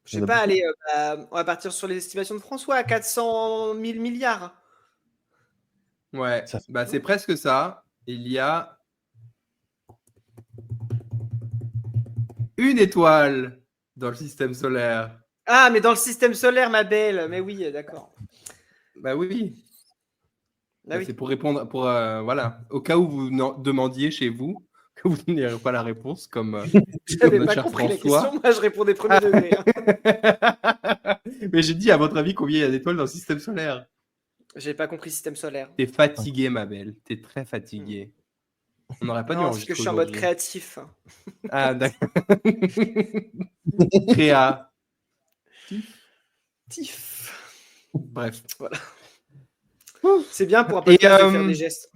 [SPEAKER 4] Je sais pas, allez, on va partir sur les estimations de François à 400 000 milliards.
[SPEAKER 3] Ouais,
[SPEAKER 2] Ça fait
[SPEAKER 3] bah, c'est presque ça. Il y a une étoile dans le système solaire.
[SPEAKER 4] Ah, mais dans le système solaire, ma belle. Mais oui, d'accord.
[SPEAKER 3] Bah oui.
[SPEAKER 4] Ah
[SPEAKER 3] Bah,
[SPEAKER 4] oui.
[SPEAKER 3] c'est pour répondre, voilà, au cas où vous demandiez chez vous, que vous n'auriez pas la réponse, comme
[SPEAKER 4] J'avais
[SPEAKER 3] notre
[SPEAKER 4] pas
[SPEAKER 3] cher
[SPEAKER 4] compris la
[SPEAKER 3] François.
[SPEAKER 4] question. Moi, je répondais premier degré. Hein.
[SPEAKER 3] Mais j'ai dit, à votre avis, combien il y a d'étoiles dans le système solaire?
[SPEAKER 4] J'ai pas compris système solaire.
[SPEAKER 3] T'es fatigué, ma belle. T'es très fatigué. On n'aurait pas dû
[SPEAKER 4] Non, parce que
[SPEAKER 3] enregistrer
[SPEAKER 4] je suis en mode
[SPEAKER 3] aujourd'hui.
[SPEAKER 4] créatif.
[SPEAKER 3] Ah, d'accord. Créa.
[SPEAKER 4] Tif.
[SPEAKER 3] Bref.
[SPEAKER 4] Voilà. C'est bien pour un podcast de faire des gestes.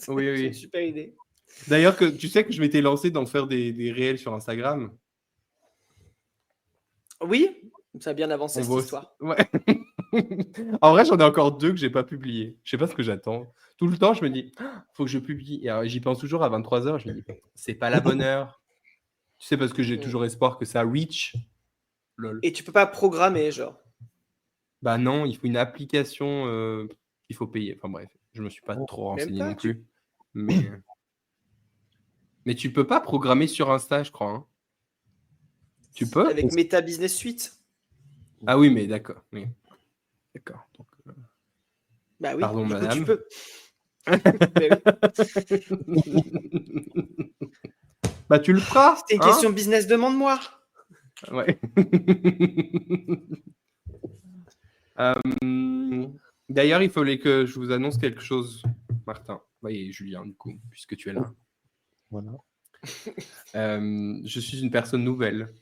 [SPEAKER 3] Oui,
[SPEAKER 4] C'est
[SPEAKER 3] oui.
[SPEAKER 4] une super idée.
[SPEAKER 3] D'ailleurs, tu sais que je m'étais lancé d'en faire des réels sur Instagram.
[SPEAKER 4] Oui, ça a bien avancé
[SPEAKER 3] On
[SPEAKER 4] cette
[SPEAKER 3] voit
[SPEAKER 4] histoire.
[SPEAKER 3] Ouais. En vrai, j'en ai encore 2 que j'ai pas publiés. Je sais pas ce que j'attends. Tout le temps, je me dis, faut que je publie. Et alors, j'y pense toujours à 23h. Je me dis, c'est pas la bonne heure. Tu sais, parce que j'ai toujours espoir que ça reach. Lol.
[SPEAKER 4] Et tu peux pas programmer, genre.
[SPEAKER 3] Bah non, il faut une application qu'il faut payer. Enfin bref, je me suis pas trop renseigné
[SPEAKER 4] pas,
[SPEAKER 3] non plus. Mais tu peux pas programmer sur Insta, je crois. Hein. Tu peux?
[SPEAKER 4] Avec Meta Business Suite.
[SPEAKER 3] Ah oui, mais d'accord. Oui. D'accord. Donc,
[SPEAKER 4] Bah oui,
[SPEAKER 3] pardon,
[SPEAKER 4] du
[SPEAKER 3] madame.
[SPEAKER 4] coup, tu peux.
[SPEAKER 3] Bah tu le feras.
[SPEAKER 4] C'était une
[SPEAKER 3] hein
[SPEAKER 4] question business, demande-moi.
[SPEAKER 3] Ouais. D'ailleurs, il fallait que je vous annonce quelque chose, Martin. Et Julien, du coup, puisque tu es là.
[SPEAKER 2] Voilà.
[SPEAKER 3] Je suis une personne nouvelle.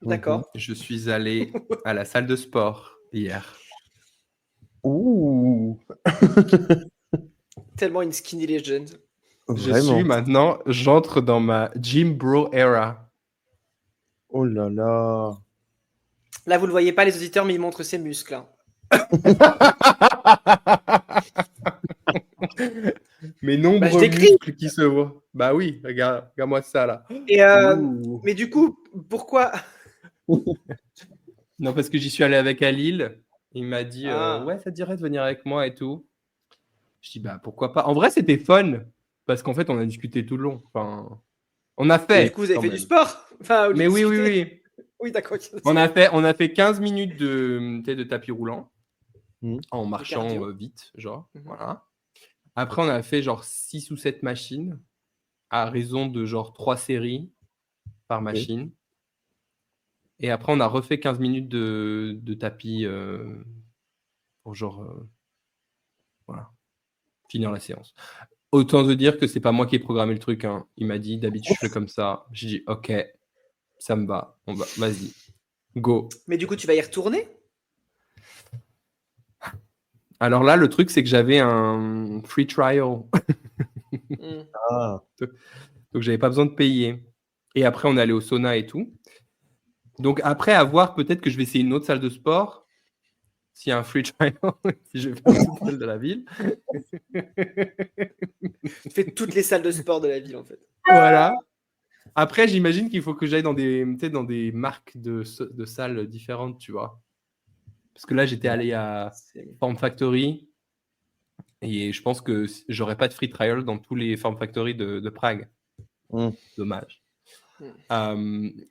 [SPEAKER 4] D'accord.
[SPEAKER 3] Je suis allé à la salle de sport hier.
[SPEAKER 2] Ouh.
[SPEAKER 4] Tellement une skinny legend.
[SPEAKER 2] Vraiment.
[SPEAKER 3] J'entre dans ma gym bro era.
[SPEAKER 2] Oh là là.
[SPEAKER 4] Là, vous le voyez pas, les auditeurs, mais il montre ses muscles. Hein.
[SPEAKER 3] Mes nombreux muscles qui se voient. Bah oui, regarde-moi ça là.
[SPEAKER 4] Et mais du coup, pourquoi?
[SPEAKER 3] Non, parce que j'y suis allé avec Alil. Il m'a dit ouais, ça te dirait de venir avec moi et tout. Je dis bah pourquoi pas. En vrai, c'était fun parce qu'en fait, on a discuté tout le long. Enfin, on a fait.
[SPEAKER 4] Et du coup, vous avez fait du sport? Enfin,
[SPEAKER 3] mais oui.
[SPEAKER 4] Oui, d'accord.
[SPEAKER 3] On a fait 15 minutes de tapis roulant en marchant vite, genre. Voilà. Après, on a fait genre 6 ou 7 machines à raison de genre 3 séries par machine. Et après, on a refait 15 minutes de tapis pour genre voilà, finir la séance. Autant te dire que c'est pas moi qui ai programmé le truc. Hein. Il m'a dit d'habitude je fais comme ça. J'ai dit ok, ça me va. Vas-y, go.
[SPEAKER 4] Mais du coup, tu vas y retourner?
[SPEAKER 3] Alors là, le truc, c'est que j'avais un free trial. Donc, j'avais pas besoin de payer. Et après, on est allé au sauna et tout. Donc, après avoir, peut-être que je vais essayer une autre salle de sport. S'il y a un free trial, si je vais faire une salle de la ville.
[SPEAKER 4] Tu fais toutes les salles de sport de la ville, en fait.
[SPEAKER 3] Voilà. Après, j'imagine qu'il faut que j'aille dans des marques de salles différentes, tu vois. Parce que là, j'étais allé à Form Factory et je pense que j'aurais pas de free trial dans tous les Form Factory de Prague. Dommage.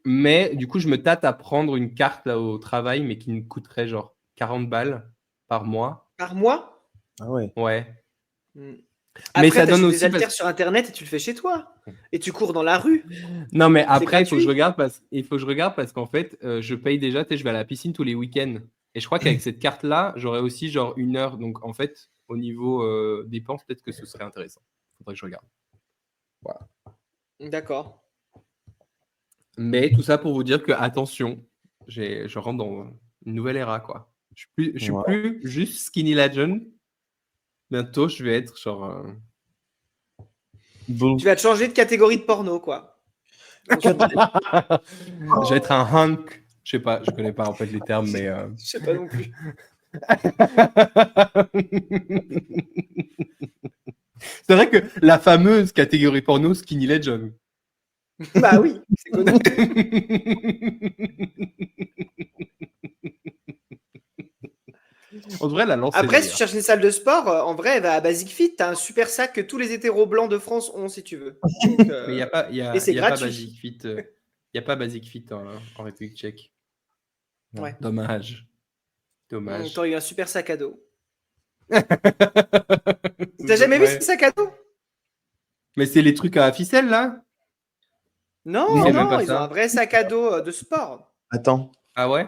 [SPEAKER 3] Mais du coup, je me tâte à prendre une carte là au travail, mais qui me coûterait genre 40 balles par mois.
[SPEAKER 4] Par mois?
[SPEAKER 2] Ah ouais.
[SPEAKER 3] Ouais.
[SPEAKER 4] Après,
[SPEAKER 3] mais ça donne
[SPEAKER 4] des
[SPEAKER 3] aussi
[SPEAKER 4] haltères sur Internet et tu le fais chez toi. Et tu cours dans la rue.
[SPEAKER 3] Non, mais après, il faut que je regarde parce qu'en fait, je paye déjà. Je vais à la piscine tous les week-ends. Et je crois qu'avec cette carte-là, j'aurais aussi genre 1 heure. Donc en fait, au niveau dépenses, peut-être que ce serait intéressant. Faudrait que je regarde. Voilà.
[SPEAKER 4] D'accord.
[SPEAKER 3] Mais tout ça pour vous dire que attention, je rentre dans une nouvelle ère, quoi. Je suis plus juste skinny legend. Bientôt, je vais être genre.
[SPEAKER 4] Tu vas te changer de catégorie de porno, quoi.
[SPEAKER 3] Je vais être un hunk. Je sais pas, je connais pas en fait les termes, mais.
[SPEAKER 4] Je sais pas non plus.
[SPEAKER 3] C'est vrai que la fameuse catégorie porno skinny legend.
[SPEAKER 4] Bah oui, c'est connu.
[SPEAKER 3] On devrait la lancer.
[SPEAKER 4] Après, si tu cherches une salle de sport, en vrai, va à Basic Fit. T'as un super sac que tous les hétéros blancs de France ont, si tu veux. Donc,
[SPEAKER 3] mais il n'y a pas,
[SPEAKER 4] et c'est
[SPEAKER 3] pas
[SPEAKER 4] gratuit.
[SPEAKER 3] Basic Fit. Il n'y a pas Basic Fit en République tchèque.
[SPEAKER 4] Ouais.
[SPEAKER 3] Dommage.
[SPEAKER 4] T'aurais eu un super sac à dos. T'as jamais vu ce sac à dos?
[SPEAKER 3] Mais c'est les trucs à ficelle, là?
[SPEAKER 4] Non,
[SPEAKER 3] Oui,
[SPEAKER 4] non, ils ont un vrai sac à dos de sport.
[SPEAKER 2] Attends.
[SPEAKER 3] Ah ouais?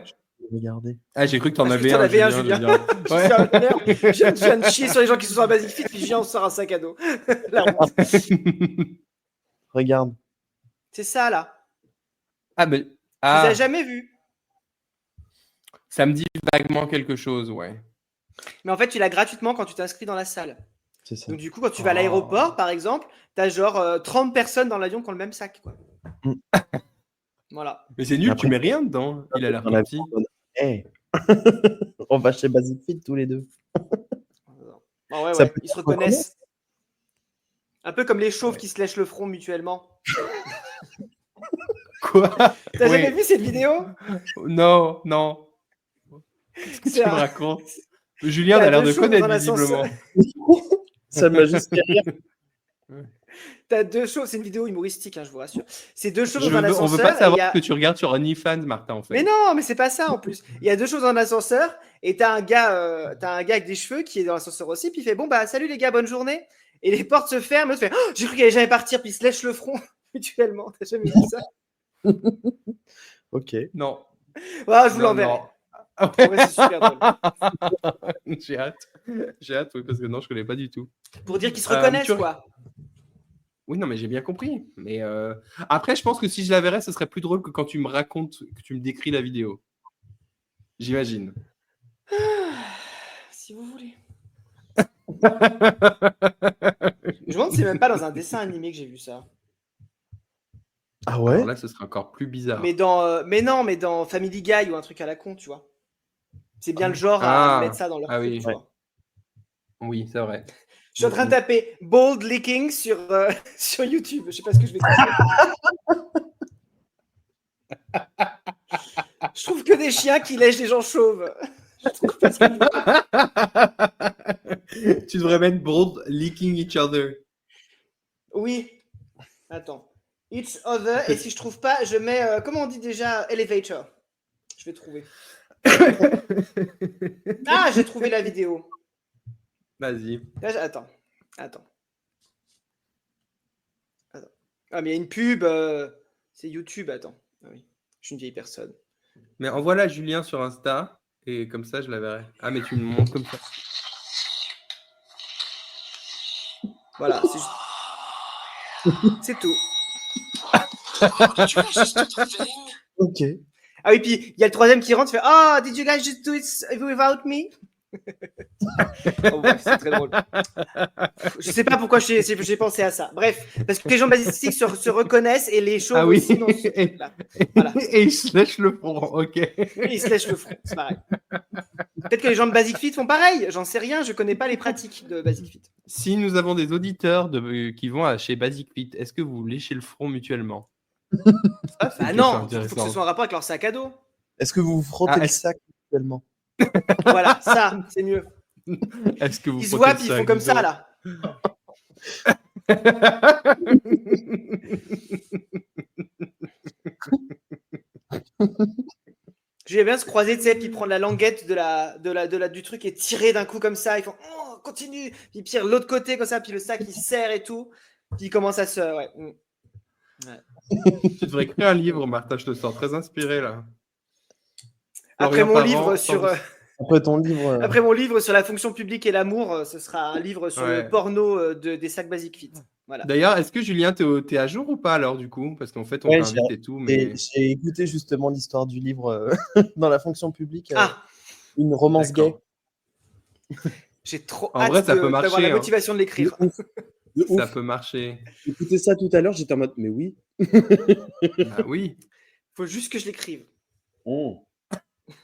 [SPEAKER 2] Regardez.
[SPEAKER 3] Ah, j'ai cru que t'en avais
[SPEAKER 4] un,
[SPEAKER 3] Julien.
[SPEAKER 4] Je viens de chier sur les gens qui sont sur un Basic Fit, puis je viens, on sort un sac à dos. La honte.
[SPEAKER 2] Regarde.
[SPEAKER 4] C'est ça, là.
[SPEAKER 3] Ah, mais...
[SPEAKER 4] Tu les as jamais vus.
[SPEAKER 3] Ça me dit vaguement quelque chose, ouais.
[SPEAKER 4] Mais en fait, tu l'as gratuitement quand tu t'inscris dans la salle.
[SPEAKER 2] C'est ça.
[SPEAKER 4] Donc du coup, quand tu vas à l'aéroport, par exemple, t'as genre 30 personnes dans l'avion qui ont le même sac, quoi. Voilà.
[SPEAKER 3] Mais c'est nul,
[SPEAKER 2] Après,
[SPEAKER 3] tu mets rien dedans. Il a l'air petit.
[SPEAKER 2] Hey. On va chez Basic Fit tous les deux.
[SPEAKER 4] Oh, ouais. Ils se reconnaissent. Un peu comme les chauves qui se lèchent le front mutuellement.
[SPEAKER 3] Quoi?
[SPEAKER 4] T'as jamais vu cette vidéo?
[SPEAKER 3] Non. Qu'est-ce que tu me racontes? Julien a l'air de connaître visiblement.
[SPEAKER 2] Ça m'a juste fait rire.
[SPEAKER 4] T'as deux chauves, c'est une vidéo humoristique, hein, je vous rassure. C'est deux chauves dans un ascenseur.
[SPEAKER 3] On veut pas savoir que tu regardes sur OnlyFans, Martin, en fait.
[SPEAKER 4] Mais non, mais c'est pas ça en plus. Il y a deux choses dans un ascenseur et t'as un gars avec des cheveux qui est dans l'ascenseur aussi, puis il fait bon bah salut les gars, bonne journée. Et les portes se ferment, l'autre fait j'ai cru qu'elle allait jamais partir, puis il se lèche le front mutuellement. T'as jamais vu ça?
[SPEAKER 2] Ok.
[SPEAKER 3] Non.
[SPEAKER 4] Ouais, je vous l'enverrai.
[SPEAKER 3] Ah
[SPEAKER 4] ouais. C'est super drôle.
[SPEAKER 3] J'ai hâte, oui, parce que non, je connais pas du tout.
[SPEAKER 4] Pour dire qu'ils se reconnaissent, quoi.
[SPEAKER 3] Oui, non, mais j'ai bien compris. Mais après, je pense que si je la verrais, ce serait plus drôle que quand tu me racontes, que tu me décris la vidéo. J'imagine.
[SPEAKER 4] Si vous voulez. Je me demande si c'est même pas dans un dessin animé que j'ai vu ça.
[SPEAKER 2] Ah ouais?
[SPEAKER 3] Alors là, ce serait encore plus bizarre.
[SPEAKER 4] Mais dans Family Guy ou un truc à la con, tu vois. C'est bien le genre à mettre ça dans leur truc, tu vois.
[SPEAKER 3] Oui, c'est vrai.
[SPEAKER 4] Je suis en train de taper Bald Licking sur YouTube. Je sais pas ce que je vais taper. Je trouve que des chiens qui lèchent des gens chauves. Je trouve pas ça.
[SPEAKER 3] Tu devrais mettre Bald Licking Each Other.
[SPEAKER 4] Oui. Attends. Each Other. Et si je trouve pas, je mets, comment on dit déjà, Elevator. Je vais trouver. Ah, j'ai trouvé la vidéo.
[SPEAKER 3] Vas-y.
[SPEAKER 4] Attends. Ah, mais il y a une pub. C'est YouTube, attends. Ah oui, je suis une vieille personne.
[SPEAKER 3] Mais envoie-la Julien sur Insta et comme ça, je la verrai. Ah, mais tu me montres comme ça.
[SPEAKER 4] Voilà, c'est tout.
[SPEAKER 2] Ok.
[SPEAKER 4] Ah oui, puis il y a le troisième qui rentre, fait oh, did you guys just do it without me? Oh, bref, c'est très drôle. Je sais pas pourquoi j'ai pensé à ça. Bref, parce que les gens basiques se reconnaissent et les chauves aussi dans ce truc-là. Voilà.
[SPEAKER 3] Et ils se lèchent le front, ok.
[SPEAKER 4] Oui, ils se lèchent le front, c'est pareil. Peut-être que les gens de Basic Fit font pareil, j'en sais rien, je connais pas les pratiques de Basic Fit.
[SPEAKER 3] Si nous avons des auditeurs qui vont chez Basic Fit, est-ce que vous léchez le front mutuellement?
[SPEAKER 4] Ah non, il faut que ce soit en rapport avec leur sac à dos.
[SPEAKER 2] Est-ce que vous vous frottez le sac mutuellement?
[SPEAKER 4] Voilà, ça, c'est mieux.
[SPEAKER 3] Est-ce que vous
[SPEAKER 4] ils se voient puis ils font comme ça, là. Je vais bien se croiser, tu sais, puis prendre la languette du truc et tirer d'un coup comme ça. Ils font oh, continue, puis ils tirent l'autre côté comme ça, puis le sac il serre et tout, puis il commence à se. Ouais.
[SPEAKER 3] Tu devrais écrire un livre, Martha, je te sens très inspiré là.
[SPEAKER 4] Après
[SPEAKER 3] Florian
[SPEAKER 4] mon
[SPEAKER 3] Parent,
[SPEAKER 4] livre sur
[SPEAKER 2] Après ton livre.
[SPEAKER 4] après mon livre sur la fonction publique et l'amour, ce sera un livre sur
[SPEAKER 3] Ouais.
[SPEAKER 4] le porno des sacs Basic Fit. Voilà.
[SPEAKER 3] D'ailleurs, est-ce que Julien, t'es à jour ou pas alors du coup? Parce qu'en fait, on
[SPEAKER 2] Ouais,
[SPEAKER 3] t'invite et tout, mais
[SPEAKER 2] J'ai écouté justement l'histoire du livre dans la fonction publique,
[SPEAKER 4] Ah,
[SPEAKER 2] une romance gay.
[SPEAKER 3] d'accord.
[SPEAKER 4] j'ai trop
[SPEAKER 3] En vrai,
[SPEAKER 4] hâte
[SPEAKER 3] ça peut
[SPEAKER 4] d'avoir
[SPEAKER 3] marcher,
[SPEAKER 4] la
[SPEAKER 3] hein.
[SPEAKER 4] motivation de l'écrire.
[SPEAKER 2] De
[SPEAKER 3] Ça
[SPEAKER 2] ouf.
[SPEAKER 3] peut marcher.
[SPEAKER 2] J'ai écouté ça tout à l'heure, j'étais en mode, mais oui.
[SPEAKER 3] Ah oui.
[SPEAKER 4] Faut juste que je l'écrive.
[SPEAKER 2] Mmh.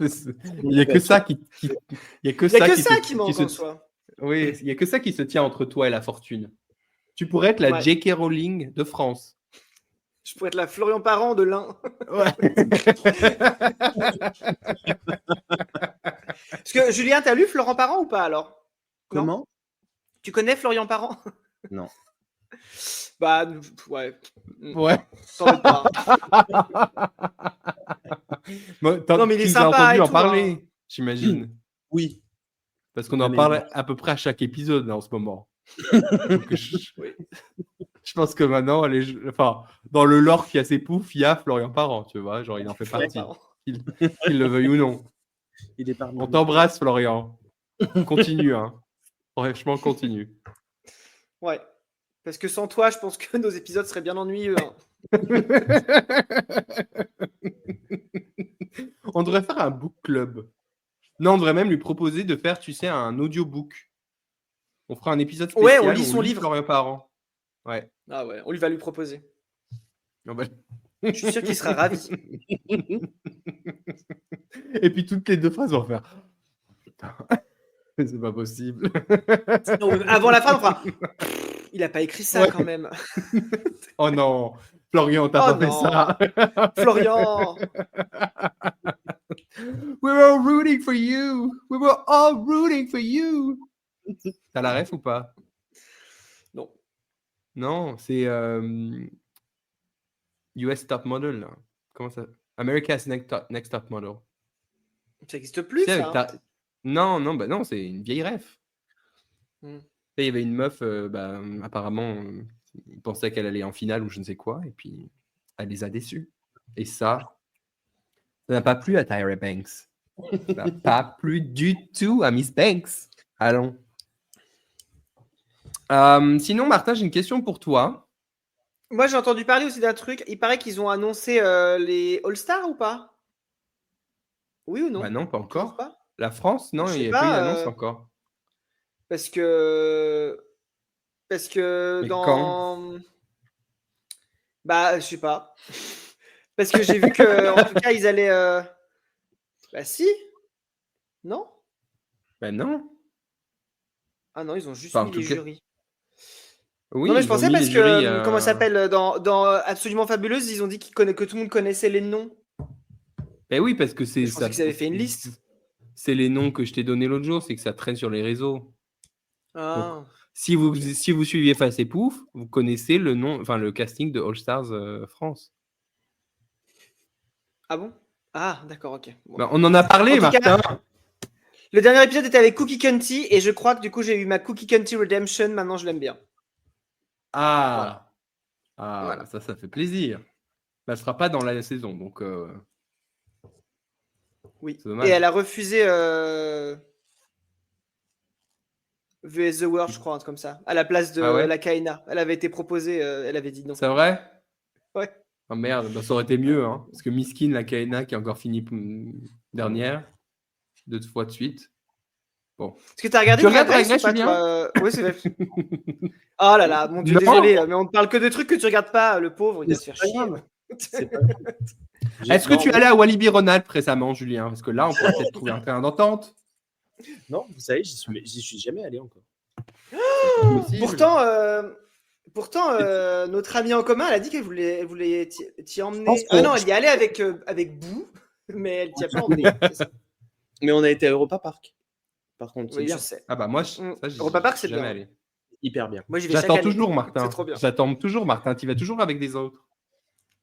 [SPEAKER 3] Il n'y a que ça qui, il y a que
[SPEAKER 4] Il y a
[SPEAKER 3] ça
[SPEAKER 4] que
[SPEAKER 3] qui
[SPEAKER 4] ça
[SPEAKER 3] se-
[SPEAKER 4] qui manque
[SPEAKER 3] se-
[SPEAKER 4] en soi.
[SPEAKER 3] Oui, il y a que ça qui se tient entre toi et la fortune. Tu pourrais être la
[SPEAKER 4] Ouais.
[SPEAKER 3] J.K. Rowling de France.
[SPEAKER 4] Je pourrais être la Florian Parent de l'un.
[SPEAKER 3] Ouais.
[SPEAKER 4] Parce que Julien, t'as lu Florent Parent ou pas alors? Non.
[SPEAKER 2] Comment?
[SPEAKER 4] Tu connais Florian Parent?
[SPEAKER 2] Non.
[SPEAKER 4] Bah ouais.
[SPEAKER 3] Ouais.
[SPEAKER 4] T'en veux pas. Non, mais il est
[SPEAKER 3] Tu nous as
[SPEAKER 4] sympa
[SPEAKER 3] entendu
[SPEAKER 4] et
[SPEAKER 3] en
[SPEAKER 4] tout,
[SPEAKER 3] parler, j'imagine.
[SPEAKER 2] Oui.
[SPEAKER 3] Parce qu'on en
[SPEAKER 2] Mais-
[SPEAKER 3] parle à peu près à chaque épisode là en ce moment. Donc, je pense que maintenant, enfin, dans le lore qui a ses poufs, il y a Florian Parent, tu vois, genre il en fait
[SPEAKER 4] Florian
[SPEAKER 3] partie,
[SPEAKER 4] Parent.
[SPEAKER 3] qu'il le veuille ou non.
[SPEAKER 2] Il est parmi
[SPEAKER 3] On
[SPEAKER 2] nous.
[SPEAKER 3] t'embrasse, Florian. Continue, hein. Franchement, continue.
[SPEAKER 4] Ouais. Parce que sans toi, je pense que nos épisodes seraient bien ennuyeux. Hein.
[SPEAKER 3] On devrait faire un book club. Non, on devrait même lui proposer de faire, tu sais, un audiobook. On fera un épisode spécial.
[SPEAKER 4] Ouais, on lit
[SPEAKER 3] où
[SPEAKER 4] son livre.
[SPEAKER 3] Florian Parent. Ouais.
[SPEAKER 4] Ah ouais, on lui va lui proposer.
[SPEAKER 3] On va-
[SPEAKER 4] Je suis sûr qu'il sera ravi.
[SPEAKER 3] Et puis toutes les deux phrases, on va faire. Putain, c'est pas possible.
[SPEAKER 4] Non, avant la fin, on fera. Il a pas écrit ça
[SPEAKER 3] Ouais.
[SPEAKER 4] quand même.
[SPEAKER 3] Oh non, Florian, t'as
[SPEAKER 4] Oh
[SPEAKER 3] pas fait
[SPEAKER 4] non.
[SPEAKER 3] ça.
[SPEAKER 4] Florian.
[SPEAKER 3] We were all rooting for you. We were all rooting for you. T'as la ref ou pas?
[SPEAKER 4] Non.
[SPEAKER 3] Non, c'est US Top Model. Là. Comment ça? America's Next Top Model.
[SPEAKER 4] Ça n'existe plus,
[SPEAKER 3] Tu sais,
[SPEAKER 4] ça.
[SPEAKER 3] avec Non, bah non, c'est une vieille ref.
[SPEAKER 4] Hmm.
[SPEAKER 3] Il y avait une meuf, apparemment, il pensait qu'elle allait en finale ou je ne sais quoi, et puis elle les a déçus. Et ça n'a pas plu à Tyra Banks. Ça n'a pas plu du tout à Miss Banks. Allons. Sinon, Martin, j'ai une question pour toi.
[SPEAKER 4] Moi, j'ai entendu parler aussi d'un truc. Il paraît qu'ils ont annoncé les All-Stars ou pas? Oui ou non?
[SPEAKER 3] Bah non, pas
[SPEAKER 4] Toujours
[SPEAKER 3] encore.
[SPEAKER 4] pas.
[SPEAKER 3] La France, non,
[SPEAKER 4] Je sais
[SPEAKER 3] il n'y a pas eu
[SPEAKER 4] pas,
[SPEAKER 3] d'annonce encore.
[SPEAKER 4] Parce que
[SPEAKER 3] Mais
[SPEAKER 4] dans. Bah, je sais pas. Parce que j'ai vu que, en tout cas, ils allaient. Bah, si. Non?
[SPEAKER 3] Ben non.
[SPEAKER 4] Ah non, ils ont juste
[SPEAKER 3] Enfin, en
[SPEAKER 4] mis
[SPEAKER 3] tout
[SPEAKER 4] les
[SPEAKER 3] cas-
[SPEAKER 4] jurys.
[SPEAKER 3] Oui,
[SPEAKER 4] Non, mais je
[SPEAKER 3] ils ont
[SPEAKER 4] pensais
[SPEAKER 3] mis
[SPEAKER 4] parce
[SPEAKER 3] les
[SPEAKER 4] que,
[SPEAKER 3] jurys,
[SPEAKER 4] comment ça s'appelle, dans Absolument Fabuleuse, ils ont dit que tout le monde connaissait les noms.
[SPEAKER 3] Ben oui, parce que c'est
[SPEAKER 4] Je pensais qu'ils avaient fait une liste.
[SPEAKER 3] C'est les noms que je t'ai donnés l'autre jour, c'est que ça traîne sur les réseaux.
[SPEAKER 4] Ah.
[SPEAKER 3] Si vous suiviez Face et Pouf, vous connaissez le nom, enfin le casting de All Stars France.
[SPEAKER 4] Ah bon? Ah, d'accord, ok. Bon.
[SPEAKER 3] Ben, on en a parlé,
[SPEAKER 4] En tout
[SPEAKER 3] Martin.
[SPEAKER 4] cas, le dernier épisode était avec Cookie Cunty et je crois que du coup j'ai eu ma Cookie Cunty Redemption. Maintenant je l'aime bien.
[SPEAKER 3] Ah, ah,
[SPEAKER 4] Voilà.
[SPEAKER 3] ça fait plaisir. Ben, elle sera pas dans la saison, donc
[SPEAKER 4] Oui.
[SPEAKER 3] c'est dommage.
[SPEAKER 4] Et elle a refusé VS The World, je crois, un truc comme ça. À la place de
[SPEAKER 3] Ah ouais
[SPEAKER 4] la Kaina. Elle avait été proposée, elle avait dit non.
[SPEAKER 3] C'est vrai?
[SPEAKER 4] Ouais.
[SPEAKER 3] Oh merde, ben, ça aurait été mieux, hein, parce que Miskin, la Kaina, qui a encore fini dernière, 2 fois de suite. Bon.
[SPEAKER 4] Est-ce que tu as regardé
[SPEAKER 3] Tu
[SPEAKER 4] Drag
[SPEAKER 3] regardes
[SPEAKER 4] Race
[SPEAKER 3] Drag
[SPEAKER 4] ou
[SPEAKER 3] Race,
[SPEAKER 4] pas, toi Oui, c'est vrai. Oh là là, mon Dieu,
[SPEAKER 3] Non.
[SPEAKER 4] désolé, mais on te parle que de trucs que tu regardes pas, le pauvre, il va se faire
[SPEAKER 2] c'est pas
[SPEAKER 4] chier.
[SPEAKER 2] grave. C'est pas grave.
[SPEAKER 3] Est-ce que tu es allé à Walibi Rhône-Alpes récemment, Julien? Parce que là, on pourrait peut-être trouver un terrain d'entente.
[SPEAKER 2] Non, vous savez, j'y suis jamais allé encore.
[SPEAKER 3] Possible.
[SPEAKER 4] Pourtant, notre amie en commun, elle a dit qu'elle voulait t'y emmener.
[SPEAKER 2] pense
[SPEAKER 4] Ah
[SPEAKER 2] que-
[SPEAKER 4] non, elle y allait avec Boo, mais elle t'y a pas emmené. c'est ça.
[SPEAKER 2] Mais on a été à Europa Park. Par contre, c'est
[SPEAKER 4] Oui,
[SPEAKER 2] bien.
[SPEAKER 4] je sais.
[SPEAKER 3] Ah bah moi,
[SPEAKER 4] Mm.
[SPEAKER 3] j'y
[SPEAKER 4] Europa Park,
[SPEAKER 3] suis
[SPEAKER 4] c'est
[SPEAKER 3] jamais
[SPEAKER 4] bien.
[SPEAKER 3] allé.
[SPEAKER 2] Hyper bien.
[SPEAKER 4] Moi, j'y vais chaque
[SPEAKER 3] J'attends
[SPEAKER 4] année.
[SPEAKER 3] toujours, Martin.
[SPEAKER 4] C'est trop bien.
[SPEAKER 3] J'attends toujours, Martin. Tu vas toujours avec des autres.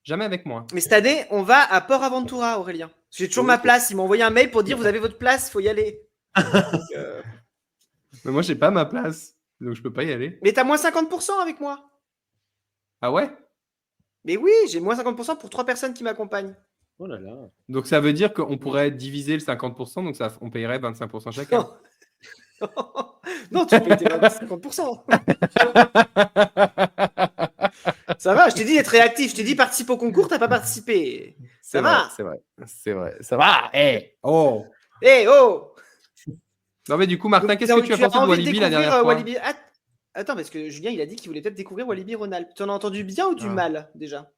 [SPEAKER 3] Jamais avec moi.
[SPEAKER 4] Mais cette année, on va à Port Aventura, Aurélien. J'ai toujours
[SPEAKER 2] Oui,
[SPEAKER 4] ma
[SPEAKER 2] c'est-
[SPEAKER 4] place. Ils m'ont envoyé un mail pour dire vous avez votre place, faut y aller. Donc,
[SPEAKER 3] Mais moi, j'ai pas ma place. Donc, je peux pas y aller.
[SPEAKER 4] Mais t'as moins 50% avec moi.
[SPEAKER 3] Ah ouais?
[SPEAKER 4] Mais oui, j'ai moins 50% pour 3 personnes qui m'accompagnent.
[SPEAKER 2] Oh là là.
[SPEAKER 3] Donc, ça veut dire qu'on pourrait diviser le 50%, donc on payerait 25% chacun.
[SPEAKER 4] Non, tu peux tes 50%. Ça va, je t'ai dit d'être réactif. Je t'ai dit participe au concours, t'as pas participé. Ça va.
[SPEAKER 3] C'est vrai. Ça va. Oh.
[SPEAKER 4] Eh oh.
[SPEAKER 3] Non, mais du coup, Martin, qu'est-ce que tu as pensé de Walibi la dernière fois?
[SPEAKER 4] Walibi... Attends, parce que Julien, il a dit qu'il voulait peut-être découvrir Walibi Rhône-Alpes. Tu en as entendu bien ou du mal, déjà?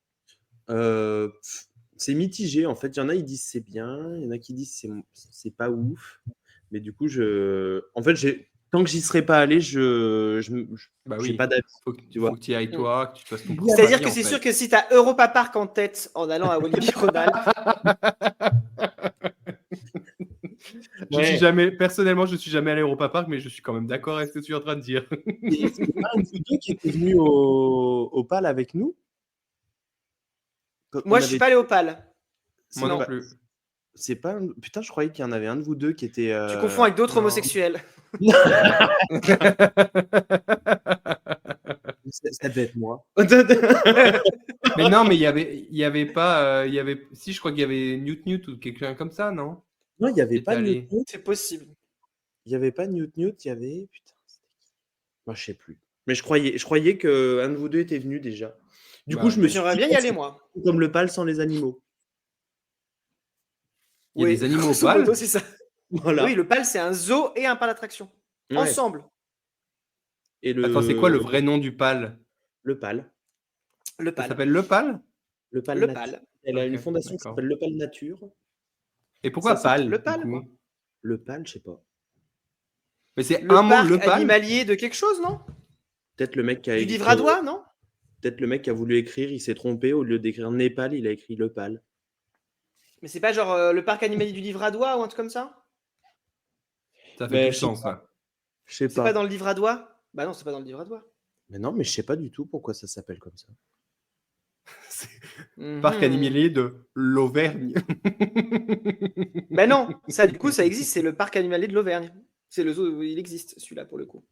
[SPEAKER 2] C'est mitigé, en fait. Il y en a, ils disent c'est bien. Il y en a qui disent c'est pas ouf. Mais du coup, en fait, tant que j'y serais pas allé, j'ai pas d'avis.
[SPEAKER 3] Faut que tu y ailles toi, que tu fasses ton
[SPEAKER 4] C'est-à-dire que c'est sûr que si tu as Europa Park en tête en allant à Walibi Rhône-Alpes.
[SPEAKER 3] Personnellement, je suis jamais allé au Europa Park, mais je suis quand même d'accord avec ce que tu es en train de dire.
[SPEAKER 2] C'est pas un de vous deux qui était venu au PAL avec nous?
[SPEAKER 4] Moi, je suis pas allé au PAL.
[SPEAKER 3] Moi non plus.
[SPEAKER 2] C'est pas. Putain, je croyais qu'il y en avait un de vous deux qui était.
[SPEAKER 4] Tu confonds avec d'autres homosexuels.
[SPEAKER 2] Ça devait être moi.
[SPEAKER 3] Mais non, mais il y avait pas. Si, je crois qu'il y avait Newt ou quelqu'un comme ça, non?
[SPEAKER 2] Non, il n'y avait pas Newt.
[SPEAKER 4] C'est possible.
[SPEAKER 2] Il n'y avait pas Newt, il y avait. Putain, moi, je sais plus. Mais je croyais qu'un de vous deux était venu déjà. Du coup,
[SPEAKER 4] j'aimerais bien y aller, moi.
[SPEAKER 2] Comme le PAL sans les animaux.
[SPEAKER 3] Il y a des animaux au PAL.
[SPEAKER 4] C'est ça.
[SPEAKER 2] Voilà.
[SPEAKER 4] Oui, le PAL, c'est un zoo et un parc d'attractions. Ouais. Ensemble.
[SPEAKER 2] Et
[SPEAKER 3] Attends, c'est quoi le vrai nom du PAL?
[SPEAKER 2] Le PAL.
[SPEAKER 4] Le PAL.
[SPEAKER 3] Ça s'appelle le PAL?
[SPEAKER 2] Le PAL.
[SPEAKER 4] Le PAL.
[SPEAKER 2] Elle a une fondation qui s'appelle le PAL Nature.
[SPEAKER 3] Et pourquoi PAL?
[SPEAKER 4] Le PAL,
[SPEAKER 2] quoi. Le PAL, je sais pas.
[SPEAKER 3] Mais c'est
[SPEAKER 4] un mot, le PAL animalier de quelque chose, non?
[SPEAKER 2] Peut-être le mec qui a
[SPEAKER 4] du livre à doigt, non?
[SPEAKER 2] Peut-être le mec qui a voulu écrire, il s'est trompé. Au lieu d'écrire Népal, il a écrit le PAL.
[SPEAKER 4] Mais c'est pas genre le parc animalier du livre à doigt ou un truc comme ça?
[SPEAKER 3] Ça fait plus sens, ça.
[SPEAKER 2] Je sais pas.
[SPEAKER 4] C'est pas dans le livre à doigt? Bah non, c'est pas dans le livre à doigt.
[SPEAKER 2] Mais non, mais je sais pas du tout pourquoi ça s'appelle comme ça.
[SPEAKER 3] Parc animalier de l'Auvergne.
[SPEAKER 4] Ben non, ça du coup ça existe, c'est le parc animalier de l'Auvergne. C'est le zoo, il existe celui-là pour le coup.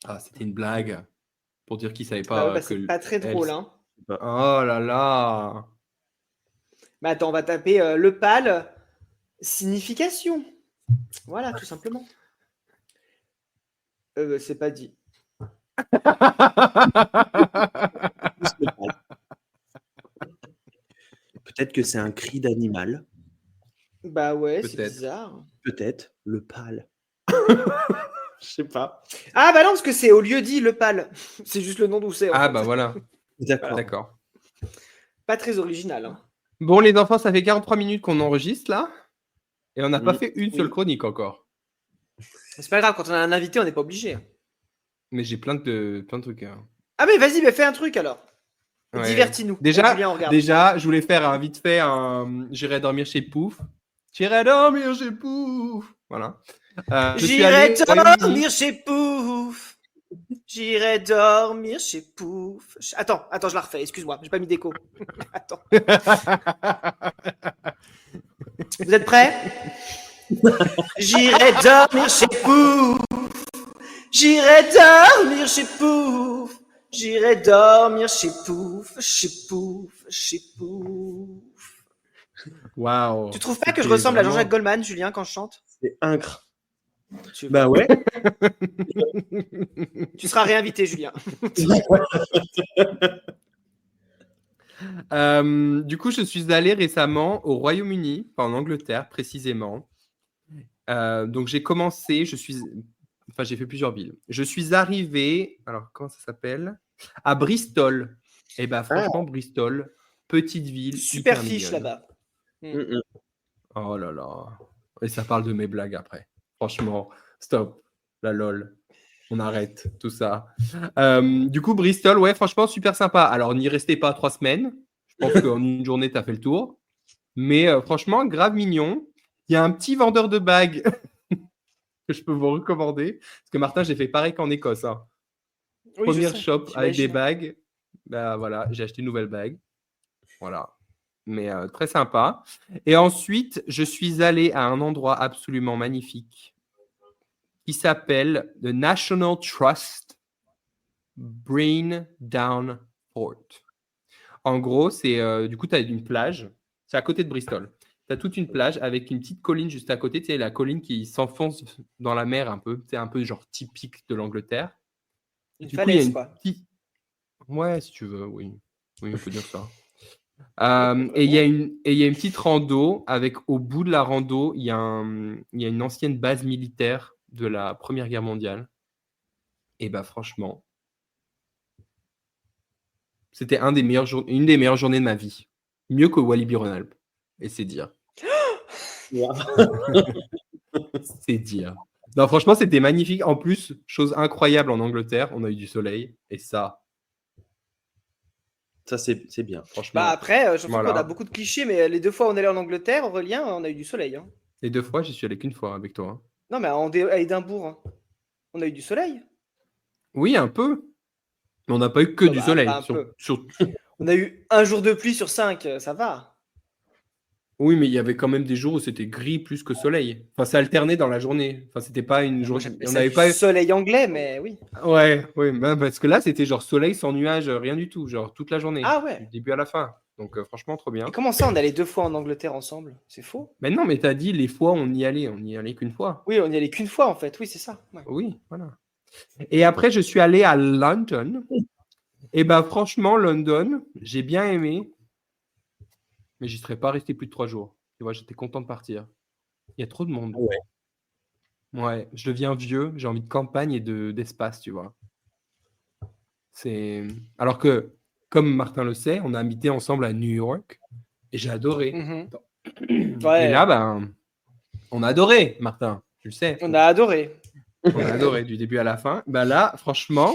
[SPEAKER 3] Ah, c'était une blague pour dire qu'il savait pas.
[SPEAKER 4] C'est pas très drôle, hein.
[SPEAKER 3] Oh là là.
[SPEAKER 4] Mais attends, on va taper le PAL signification. Voilà, tout simplement. C'est pas dit.
[SPEAKER 2] Peut-être que c'est un cri d'animal.
[SPEAKER 4] Bah ouais, c'est bizarre.
[SPEAKER 2] Peut-être le PAL. Je sais pas.
[SPEAKER 4] Ah bah non, parce que c'est au lieu dit le PAL. C'est juste le nom d'où c'est.
[SPEAKER 3] Ah bah voilà.
[SPEAKER 2] D'accord.
[SPEAKER 4] Pas très original. Hein.
[SPEAKER 3] Bon les enfants, ça fait 43 minutes qu'on enregistre là. Et on n'a pas fait une seule chronique encore.
[SPEAKER 4] C'est pas grave, quand on a un invité, on n'est pas obligé.
[SPEAKER 3] Mais j'ai plein de trucs.
[SPEAKER 4] Ah mais vas-y, fais un truc alors. Ouais. Divertis-nous.
[SPEAKER 3] Déjà, je voulais faire vite fait j'irai dormir chez Pouf. J'irai dormir chez Pouf. Voilà.
[SPEAKER 4] J'irai dormir chez Pouf. J'irai dormir chez Pouf. Attends, je la refais. Excuse-moi, j'ai pas mis d'écho. Attends. Vous êtes prêts? J'irai dormir chez Pouf. J'irai dormir chez Pouf. J'irai dormir chez Pouf, chez Pouf, chez Pouf.
[SPEAKER 3] Waouh.
[SPEAKER 4] Tu trouves pas que je ressemble à Jean-Jacques Goldman, Julien, quand je chante?
[SPEAKER 2] C'est incroyable. Bah ouais.
[SPEAKER 4] Tu seras réinvité, Julien.
[SPEAKER 3] Du coup, je suis allé récemment au Royaume-Uni, en Angleterre précisément. Donc j'ai commencé, j'ai fait plusieurs villes. Je suis arrivé, alors comment ça s'appelle? À Bristol. Et bah franchement, Bristol, petite ville.
[SPEAKER 4] Super fiche là-bas.
[SPEAKER 3] Oh là là. Et ça parle de mes blagues après. Franchement, stop. La lol. On arrête tout ça. Du coup, Bristol, ouais, franchement, super sympa. Alors, n'y restez pas 3 semaines. Je pense qu'en une journée, tu as fait le tour. Mais franchement, grave mignon. Il y a un petit vendeur de bagues que je peux vous recommander. Parce que Martin, j'ai fait pareil qu'en Écosse. Hein.
[SPEAKER 4] Oui,
[SPEAKER 3] Première shop avec des bagues. Bah voilà, j'ai acheté une nouvelle bague. Voilà. Mais très sympa. Et ensuite, je suis allé à un endroit absolument magnifique qui s'appelle The National Trust Brain Down Fort. En gros, c'est du coup, tu as une plage C'est à côté de Bristol. Tu as toute une plage avec une petite colline juste à côté. Tu sais, la colline qui s'enfonce dans la mer un peu. C'est un peu genre typique de l'Angleterre.
[SPEAKER 4] Une
[SPEAKER 3] Du coup, il y a
[SPEAKER 4] falaise,
[SPEAKER 3] une
[SPEAKER 4] quoi.
[SPEAKER 3] petite... Ouais, si tu veux, oui. Oui, on peut dire ça. Et il y a une petite rando avec au bout de la rando, il y a une ancienne base militaire de la Première Guerre mondiale. Et bah franchement, c'était une des meilleures journées de ma vie. Mieux que Walibi-Rhône-Alpes. Et c'est dire. C'est dire. Non, franchement, c'était magnifique. En plus, chose incroyable en Angleterre, on a eu du soleil. Et ça,
[SPEAKER 2] c'est bien.
[SPEAKER 3] franchement.
[SPEAKER 4] Bah après, je trouve
[SPEAKER 3] Voilà.
[SPEAKER 4] qu'on a beaucoup de clichés, mais les 2 fois où on est allé en Angleterre, Aurélien, on a eu du soleil. Hein.
[SPEAKER 3] Les 2 fois, j'y suis allé qu'une fois avec toi. Hein.
[SPEAKER 4] Non, mais à Édimbourg, hein. On a eu du soleil.
[SPEAKER 3] Oui, un peu. Mais on n'a pas eu que
[SPEAKER 4] Non,
[SPEAKER 3] du
[SPEAKER 4] bah,
[SPEAKER 3] soleil.
[SPEAKER 4] pas un peu.
[SPEAKER 3] Sur...
[SPEAKER 4] On a eu 1 jour de pluie sur 5, ça va.
[SPEAKER 3] Oui, mais il y avait quand même des jours où c'était gris plus que soleil. Enfin, ça alternait dans la journée. Enfin, c'était pas une
[SPEAKER 4] Moi,
[SPEAKER 3] journée.
[SPEAKER 4] j'appelle
[SPEAKER 3] On
[SPEAKER 4] ça
[SPEAKER 3] n'avait
[SPEAKER 4] du
[SPEAKER 3] pas.
[SPEAKER 4] soleil anglais, mais oui.
[SPEAKER 3] Ouais, bah, parce que là, c'était genre soleil sans nuages, rien du tout, genre toute la journée,
[SPEAKER 4] Ah
[SPEAKER 3] du
[SPEAKER 4] ouais.
[SPEAKER 3] début à la fin. Donc franchement, trop bien.
[SPEAKER 4] Et comment ça, on est allé 2 fois en Angleterre ensemble? C'est faux?
[SPEAKER 3] Mais non, mais t'as dit les fois où on y allait qu'une fois.
[SPEAKER 4] Oui, on y allait qu'une fois en fait. Oui, c'est ça. Ouais.
[SPEAKER 3] Oui, voilà. Et après, je suis allé à London. Et bah franchement, London, j'ai bien aimé, mais j'y serais pas resté plus de 3 jours. Tu vois, j'étais content de partir. Il y a trop de monde.
[SPEAKER 2] Ouais.
[SPEAKER 3] Ouais, je deviens vieux, j'ai envie de campagne et d'espace, tu vois. Alors que, comme Martin le sait, on a habité ensemble à New York et j'ai adoré.
[SPEAKER 4] Mhm.
[SPEAKER 3] Et
[SPEAKER 4] Ouais.
[SPEAKER 3] là, ben, on a adoré, Martin, tu le sais.
[SPEAKER 4] On a adoré.
[SPEAKER 3] On a adoré du début à la fin. Ben là, franchement,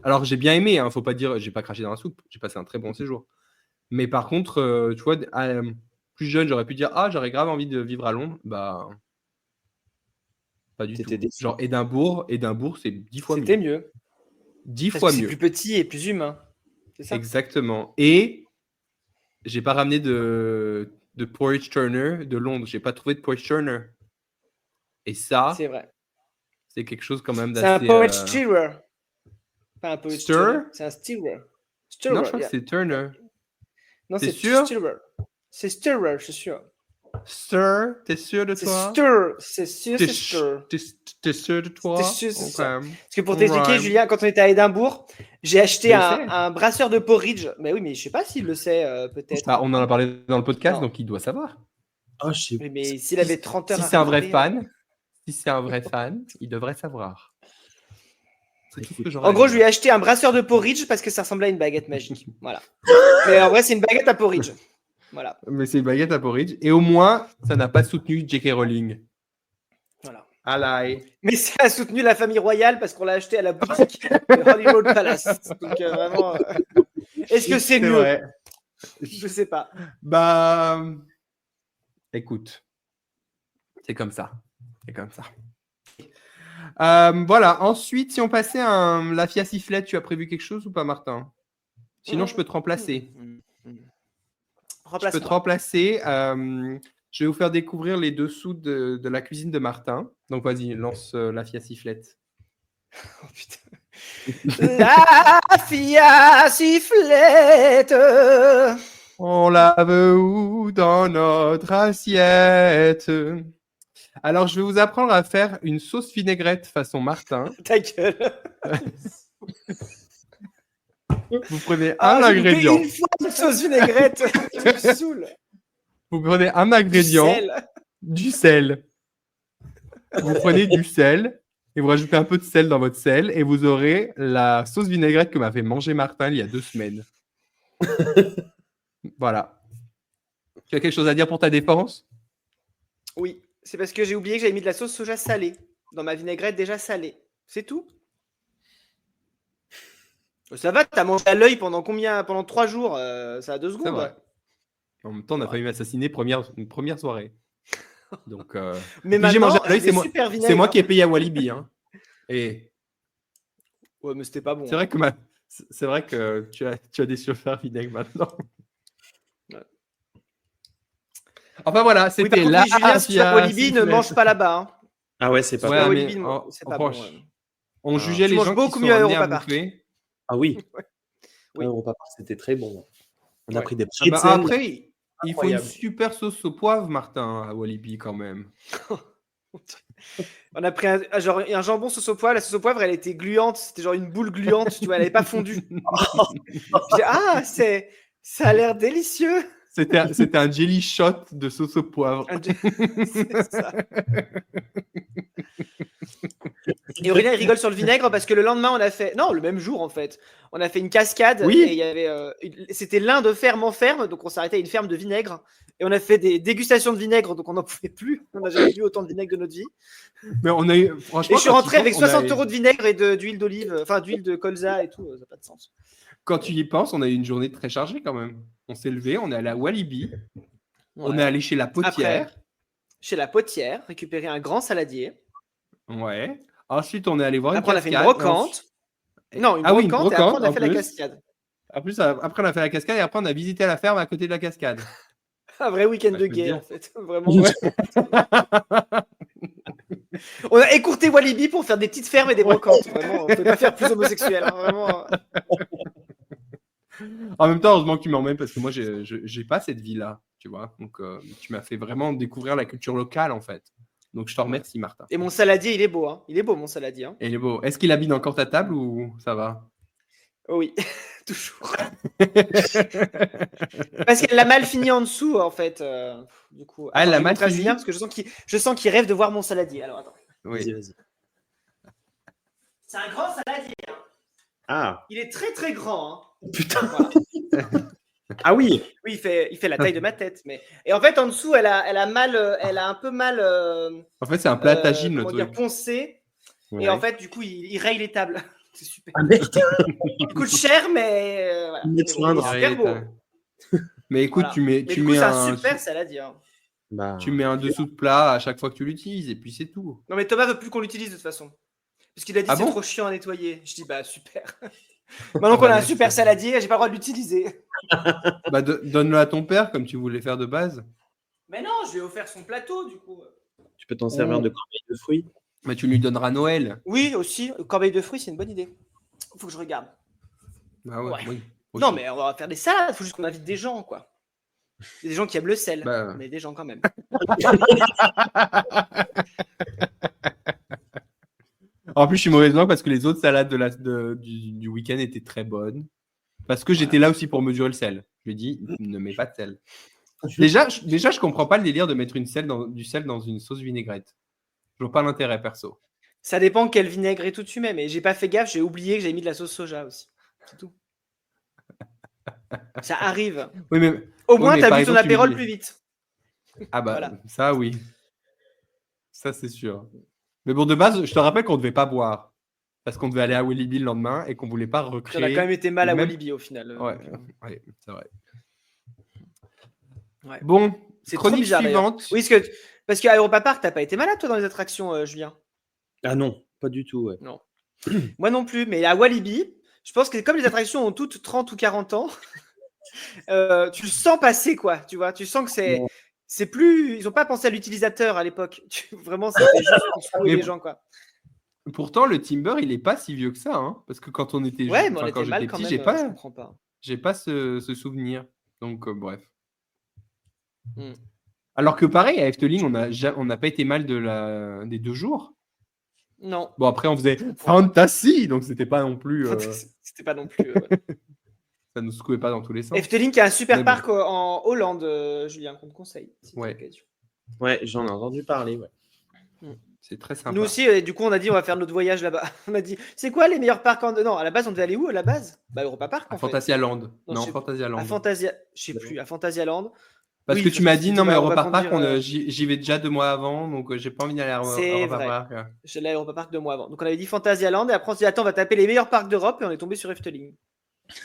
[SPEAKER 3] alors j'ai bien aimé, hein, faut pas dire, j'ai pas craché dans la soupe, j'ai passé un très bon séjour. Mais par contre, tu vois, plus jeune, j'aurais pu dire, ah, j'aurais grave envie de vivre à Londres. Bah, pas du tout.
[SPEAKER 2] T'étais déçu.
[SPEAKER 3] Genre Édimbourg, c'est 10 fois
[SPEAKER 4] C'était
[SPEAKER 3] mieux.
[SPEAKER 4] mieux.
[SPEAKER 3] 10
[SPEAKER 4] Parce
[SPEAKER 3] fois
[SPEAKER 4] que c'est
[SPEAKER 3] mieux.
[SPEAKER 4] plus petit et plus humain. C'est ça?
[SPEAKER 3] Exactement. Et j'ai pas ramené de porridge turner de Londres. J'ai pas trouvé de porridge turner. Et ça,
[SPEAKER 4] C'est vrai.
[SPEAKER 3] c'est quelque chose quand même
[SPEAKER 4] C'est un
[SPEAKER 3] d'assez.
[SPEAKER 4] porridge stirrer. Pas un porridge
[SPEAKER 3] Stir?
[SPEAKER 4] turner. C'est un stirrer. Stirrer,
[SPEAKER 3] Non, je crois
[SPEAKER 4] yeah.
[SPEAKER 3] que c'est turner.
[SPEAKER 4] Non,
[SPEAKER 3] T'es
[SPEAKER 4] c'est
[SPEAKER 3] sûr?
[SPEAKER 4] stirrer. C'est stirrer, je suis sûr.
[SPEAKER 3] Stir, t'es sûr de
[SPEAKER 4] C'est
[SPEAKER 3] toi?
[SPEAKER 4] stir. C'est sûr,
[SPEAKER 3] T'es
[SPEAKER 4] c'est stir.
[SPEAKER 3] t'es sûr de toi?
[SPEAKER 4] T'es sûr, c'est ça.
[SPEAKER 3] Ok.
[SPEAKER 4] Parce que pour t'expliquer,
[SPEAKER 3] Alright.
[SPEAKER 4] Julien, quand on était à Édimbourg, j'ai acheté
[SPEAKER 3] Je le sais.
[SPEAKER 4] un brasseur de porridge. Mais oui, mais je sais pas s'il le sait, peut-être.
[SPEAKER 3] Bah, on en a parlé dans le podcast,
[SPEAKER 4] Non.
[SPEAKER 3] donc il doit savoir.
[SPEAKER 2] Ah, je sais
[SPEAKER 4] Oui, mais s'il avait 30 heures
[SPEAKER 3] Si
[SPEAKER 4] à
[SPEAKER 3] c'est un vrai
[SPEAKER 4] regarder,
[SPEAKER 3] fan, si c'est un vrai fan, il devrait savoir. C'est tout ce que j'aurais
[SPEAKER 4] En
[SPEAKER 3] à
[SPEAKER 4] gros, je
[SPEAKER 3] dire.
[SPEAKER 4] lui ai acheté un brasseur de porridge parce que ça ressemblait à une baguette magique. Voilà. Mais en vrai, c'est une baguette à porridge. Voilà.
[SPEAKER 3] Mais c'est une baguette à porridge. Et au moins, ça n'a pas soutenu J.K. Rowling.
[SPEAKER 4] Voilà.
[SPEAKER 3] Allez.
[SPEAKER 4] Mais ça a soutenu la famille royale parce qu'on l'a acheté à la boutique de Hollywood Palace. Donc vraiment, est-ce que c'est mieux?
[SPEAKER 3] vrai.
[SPEAKER 4] Je sais pas.
[SPEAKER 3] Bah, écoute, c'est comme ça. C'est comme ça. Voilà. Ensuite, si on passait à la Fia Sifflette, tu as prévu quelque chose ou pas, Martin? Sinon, je peux te remplacer. Je peux te remplacer. Je vais vous faire découvrir les dessous de la cuisine de Martin. Donc, vas-y, lance la Fia Sifflette.
[SPEAKER 4] Oh putain. La Fia Sifflette.
[SPEAKER 3] On la veut où dans notre assiette? Alors, je vais vous apprendre à faire une sauce vinaigrette façon Martin.
[SPEAKER 4] Ta gueule.
[SPEAKER 3] Vous prenez un
[SPEAKER 4] j'ai
[SPEAKER 3] ingrédient.
[SPEAKER 4] fait une fois une sauce vinaigrette. Tu me saoules.
[SPEAKER 3] Vous prenez un ingrédient,
[SPEAKER 4] Sel.
[SPEAKER 3] du sel. Vous prenez du sel et vous rajoutez un peu de sel dans votre sel et vous aurez la sauce vinaigrette que m'a fait manger Martin il y a 2 semaines. Voilà. Tu as quelque chose à dire pour ta défense?
[SPEAKER 4] Oui, c'est parce que j'ai oublié que j'avais mis de la sauce soja salée dans ma vinaigrette déjà salée. C'est tout. Ça va, t'as mangé à l'œil pendant combien? Pendant 3 jours, ça a 2
[SPEAKER 3] C'est
[SPEAKER 4] secondes.
[SPEAKER 3] vrai. En même temps, on a failli m'assassiner une première soirée. Donc,
[SPEAKER 4] Mais
[SPEAKER 3] puis j'ai mangé
[SPEAKER 4] maintenant,
[SPEAKER 3] à l'œil, c'est moi,
[SPEAKER 4] super vinaigre.
[SPEAKER 3] c'est moi qui ai payé à Walibi. Hein. Et
[SPEAKER 4] Ouais, mais c'était pas bon.
[SPEAKER 3] c'est vrai que c'est vrai que tu as des surfaits vinaigre maintenant.
[SPEAKER 4] Ouais.
[SPEAKER 3] Enfin voilà,
[SPEAKER 4] Oui,
[SPEAKER 3] c'était
[SPEAKER 4] par contre,
[SPEAKER 3] la
[SPEAKER 4] oui, Julien, si tu vas à Walibi, ne mange pas là-bas. Hein.
[SPEAKER 2] Ah ouais, c'est pas
[SPEAKER 3] Ouais,
[SPEAKER 2] bon.
[SPEAKER 3] mais
[SPEAKER 4] Walibi,
[SPEAKER 3] en
[SPEAKER 4] c'est pas bon.
[SPEAKER 3] revanche,
[SPEAKER 4] Ouais.
[SPEAKER 3] on
[SPEAKER 2] Ah.
[SPEAKER 3] jugeait
[SPEAKER 4] Tu
[SPEAKER 3] les
[SPEAKER 4] manges
[SPEAKER 3] gens qui
[SPEAKER 4] beaucoup
[SPEAKER 3] sont
[SPEAKER 4] mieux à
[SPEAKER 3] amenés à
[SPEAKER 4] Europa Park.
[SPEAKER 3] bouffer.
[SPEAKER 2] Ah oui.
[SPEAKER 4] Oui.
[SPEAKER 2] Europa Park, c'était très bon. On a
[SPEAKER 4] Ouais.
[SPEAKER 2] pris des
[SPEAKER 3] Ah bah,
[SPEAKER 2] pretzels.
[SPEAKER 3] après, il faut une
[SPEAKER 4] Incroyable.
[SPEAKER 3] super sauce au poivre, Martin, à Walibi quand même.
[SPEAKER 4] On a pris un jambon sauce au poivre. La sauce au poivre, elle était gluante. C'était genre une boule gluante, tu vois, elle n'avait pas fondu. J'ai dit, ah, ça a l'air délicieux.
[SPEAKER 3] C'était un jelly shot de sauce au poivre.
[SPEAKER 4] C'est ça. Et Aurélien, il rigole sur le vinaigre parce que le lendemain, on a fait. Non, le même jour, en fait. On a fait une cascade.
[SPEAKER 3] Oui.
[SPEAKER 4] Et il y avait. C'était l'un de ferme en ferme. Donc, on s'arrêtait à une ferme de vinaigre. Et on a fait des dégustations de vinaigre. Donc, on n'en pouvait plus. On n'a jamais bu autant de vinaigre de notre vie.
[SPEAKER 3] Mais on a eu, franchement,
[SPEAKER 4] Et je suis
[SPEAKER 3] quand
[SPEAKER 4] rentré
[SPEAKER 3] tu
[SPEAKER 4] avec
[SPEAKER 3] penses, on a
[SPEAKER 4] 60
[SPEAKER 3] eu-
[SPEAKER 4] euros de vinaigre et d'huile d'olive. Enfin, d'huile de colza et tout. Ça n'a pas de sens.
[SPEAKER 3] Quand tu y penses, on a eu une journée très chargée quand même. On s'est levé, on est allé à Walibi, on
[SPEAKER 4] Ouais.
[SPEAKER 3] est allé chez la potière.
[SPEAKER 4] Après, chez la potière, récupérer un grand saladier.
[SPEAKER 3] Ouais. Ensuite, on est allé voir
[SPEAKER 4] Après, on
[SPEAKER 3] une
[SPEAKER 4] a fait une
[SPEAKER 3] cascade.
[SPEAKER 4] brocante. Non, une
[SPEAKER 3] Ah oui, une
[SPEAKER 4] brocante. Et après, on a
[SPEAKER 3] brocante,
[SPEAKER 4] fait
[SPEAKER 3] en
[SPEAKER 4] la
[SPEAKER 3] plus.
[SPEAKER 4] cascade.
[SPEAKER 3] En plus, après, on a fait la cascade et après, on a visité la ferme à côté de la cascade.
[SPEAKER 4] Un vrai week-end
[SPEAKER 3] Bah,
[SPEAKER 4] de
[SPEAKER 3] je peux te
[SPEAKER 4] guerre,
[SPEAKER 3] dire.
[SPEAKER 4] en fait. Vraiment. On a écourté Walibi pour faire des petites fermes et des brocantes. Vraiment, on ne peut pas faire plus homosexuel. Hein, vraiment.
[SPEAKER 3] En même temps, heureusement que tu m'emmènes parce que moi, j'ai pas cette vie-là, tu vois. Donc, tu m'as fait vraiment découvrir la culture locale, en fait. Donc, je te remercie, Martin.
[SPEAKER 4] Et mon saladier, il est beau. Hein. Il est beau, mon saladier. Hein.
[SPEAKER 3] Et il est beau. Est-ce qu'il habite encore ta table ou ça va?
[SPEAKER 4] Oh oui, toujours. Parce qu'elle l'a mal fini en dessous, en fait. Du coup,
[SPEAKER 3] Ah, elle l'a
[SPEAKER 4] je vais
[SPEAKER 3] mal
[SPEAKER 4] montrer à
[SPEAKER 3] fini
[SPEAKER 4] Julien parce que je sens qu'il rêve de voir mon saladier. Alors, attends.
[SPEAKER 3] Oui.
[SPEAKER 2] Vas-y.
[SPEAKER 4] C'est un grand saladier. Hein.
[SPEAKER 2] Ah,
[SPEAKER 4] Il est très, très grand. Hein.
[SPEAKER 2] putain.
[SPEAKER 4] Voilà.
[SPEAKER 2] Ah oui.
[SPEAKER 4] Oui, il fait la taille de ma tête. Mais... Et en fait, en dessous, elle a un peu mal
[SPEAKER 3] En fait, c'est un plat à tagine, le
[SPEAKER 4] comment dire,
[SPEAKER 3] truc.
[SPEAKER 4] poncé.
[SPEAKER 2] Ouais.
[SPEAKER 4] Et en fait, du coup, il raye les tables. C'est super.
[SPEAKER 2] Ah merde.
[SPEAKER 4] Il coûte cher, mais voilà.
[SPEAKER 2] Il met de
[SPEAKER 4] Mais
[SPEAKER 2] soin
[SPEAKER 4] bon,
[SPEAKER 2] dans-
[SPEAKER 4] il est super beau.
[SPEAKER 3] Mais écoute,
[SPEAKER 4] Voilà.
[SPEAKER 3] tu mets,
[SPEAKER 4] Mais
[SPEAKER 3] tu
[SPEAKER 4] du coup,
[SPEAKER 3] mets
[SPEAKER 4] c'est un super saladier. Hein.
[SPEAKER 2] Bah,
[SPEAKER 3] tu mets un dessous de plat à chaque fois que tu l'utilises et puis c'est tout.
[SPEAKER 4] Non, mais Thomas veut plus qu'on l'utilise de toute façon. Parce qu'il a dit
[SPEAKER 3] Ah
[SPEAKER 4] c'est
[SPEAKER 3] bon
[SPEAKER 4] trop chiant à nettoyer. Je dis bah super. Maintenant qu'on a un super saladier, j'ai pas le droit de l'utiliser.
[SPEAKER 3] Bah, donne-le à ton père comme tu voulais faire de base.
[SPEAKER 4] Mais non, je lui ai offert son plateau du coup.
[SPEAKER 2] tu peux t'en servir
[SPEAKER 3] Oh.
[SPEAKER 2] de corbeille de fruits.
[SPEAKER 3] Mais tu lui donneras Noël.
[SPEAKER 4] Oui, aussi, corbeille de fruits, c'est une bonne idée. Faut que je regarde.
[SPEAKER 3] Bah ouais,
[SPEAKER 4] Ouais.
[SPEAKER 3] oui.
[SPEAKER 4] Non,
[SPEAKER 3] aussi.
[SPEAKER 4] mais on va faire des salades, faut juste qu'on invite des gens, quoi. Il y a des gens qui aiment le sel,
[SPEAKER 3] Bah.
[SPEAKER 4] mais des gens quand même.
[SPEAKER 3] En plus, je suis mauvaise langue parce que les autres salades du week-end étaient très bonnes. Parce que j'étais là aussi pour mesurer le sel. Je lui ai dit, ne mets pas de sel. Déjà, je comprends pas le délire de mettre du sel dans une sauce vinaigrette. Je vois pas l'intérêt perso.
[SPEAKER 4] Ça dépend quel vinaigre et tout tu mets, mais j'ai pas fait gaffe, j'ai oublié que j'avais mis de la sauce soja aussi. C'est tout. Ça arrive.
[SPEAKER 3] Oui, mais
[SPEAKER 4] Au moins,
[SPEAKER 3] mais
[SPEAKER 4] t'as
[SPEAKER 3] par
[SPEAKER 4] bu ton
[SPEAKER 3] exemple, tu
[SPEAKER 4] apérole
[SPEAKER 3] dis-
[SPEAKER 4] plus vite.
[SPEAKER 3] ah bah
[SPEAKER 4] Voilà.
[SPEAKER 3] ça oui, ça c'est sûr. Mais bon, de base, je te rappelle qu'on devait pas boire parce qu'on devait aller à Walibi le lendemain et qu'on voulait pas
[SPEAKER 4] On a
[SPEAKER 3] recréer.
[SPEAKER 4] quand même été mal à
[SPEAKER 3] même-
[SPEAKER 4] Walibi au final.
[SPEAKER 3] Ouais, ouais, c'est vrai.
[SPEAKER 4] Ouais.
[SPEAKER 3] Bon,
[SPEAKER 4] C'est trop
[SPEAKER 3] chronique
[SPEAKER 4] bizarre, d'ailleurs.
[SPEAKER 3] suivante.
[SPEAKER 4] Oui, parce qu'à Europa Park, t'as pas été malade toi dans les attractions, Julien.
[SPEAKER 2] Ah non, pas du tout. Ouais.
[SPEAKER 4] Moi non plus, mais à Walibi, je pense que comme les attractions ont toutes 30 ou 40 ans, tu le sens passer, quoi. Tu vois, tu sens que c'est plus. Ils ont pas pensé à l'utilisateur à l'époque. Vraiment, c'était juste pour secouer
[SPEAKER 3] Mais
[SPEAKER 4] les gens, quoi.
[SPEAKER 3] Pourtant, le Timber, il est pas si vieux que ça, hein, parce que quand on était,
[SPEAKER 4] Ouais, mais on
[SPEAKER 3] enfin, quand
[SPEAKER 4] était mal
[SPEAKER 3] j'étais
[SPEAKER 4] quand
[SPEAKER 3] petit,
[SPEAKER 4] même.
[SPEAKER 3] j'ai
[SPEAKER 4] Je
[SPEAKER 3] pas,
[SPEAKER 4] comprends pas.
[SPEAKER 3] j'ai pas ce souvenir. Donc bref.
[SPEAKER 4] Hmm.
[SPEAKER 3] Alors que pareil, à Efteling, on n'a pas été mal des 2 jours.
[SPEAKER 4] Non.
[SPEAKER 3] Bon, après, on faisait Fantasy, donc c'était pas non plus.
[SPEAKER 4] C'était pas non plus.
[SPEAKER 3] Ça nous secouait pas dans tous les sens.
[SPEAKER 4] Efteling qui a un super
[SPEAKER 3] Mais bon.
[SPEAKER 4] parc en Hollande, Julien, qu'on te conseille. si t'as
[SPEAKER 3] Ouais.
[SPEAKER 4] l'occasion.
[SPEAKER 2] Ouais, j'en ai entendu parler. Ouais.
[SPEAKER 3] C'est très sympa.
[SPEAKER 4] Nous aussi, du coup, on a dit on va faire notre voyage là-bas. On a dit c'est quoi les meilleurs parcs Non, à la base, on devait aller où à la base Bah, Europa Park.
[SPEAKER 3] À
[SPEAKER 4] En fait.
[SPEAKER 3] Fantasyland.
[SPEAKER 4] Non,
[SPEAKER 3] Non,
[SPEAKER 4] je sais-
[SPEAKER 3] Fantasyland.
[SPEAKER 4] À Fantasia, je sais plus, à Fantasyland.
[SPEAKER 3] Parce
[SPEAKER 4] Oui,
[SPEAKER 3] que tu m'as dit,
[SPEAKER 4] tu
[SPEAKER 3] non, mais
[SPEAKER 4] vas- on va
[SPEAKER 3] Europa Park,
[SPEAKER 4] conduire,
[SPEAKER 3] j'y vais déjà 2 mois avant, donc j'ai pas envie d'aller à
[SPEAKER 4] C'est
[SPEAKER 3] Europa
[SPEAKER 4] vrai.
[SPEAKER 3] Park.
[SPEAKER 4] J'ai allé à Europa Park 2 mois avant. Donc on avait dit Fantasyland et après on s'est dit attends, on va taper les meilleurs parcs d'Europe et on est tombé sur Efteling.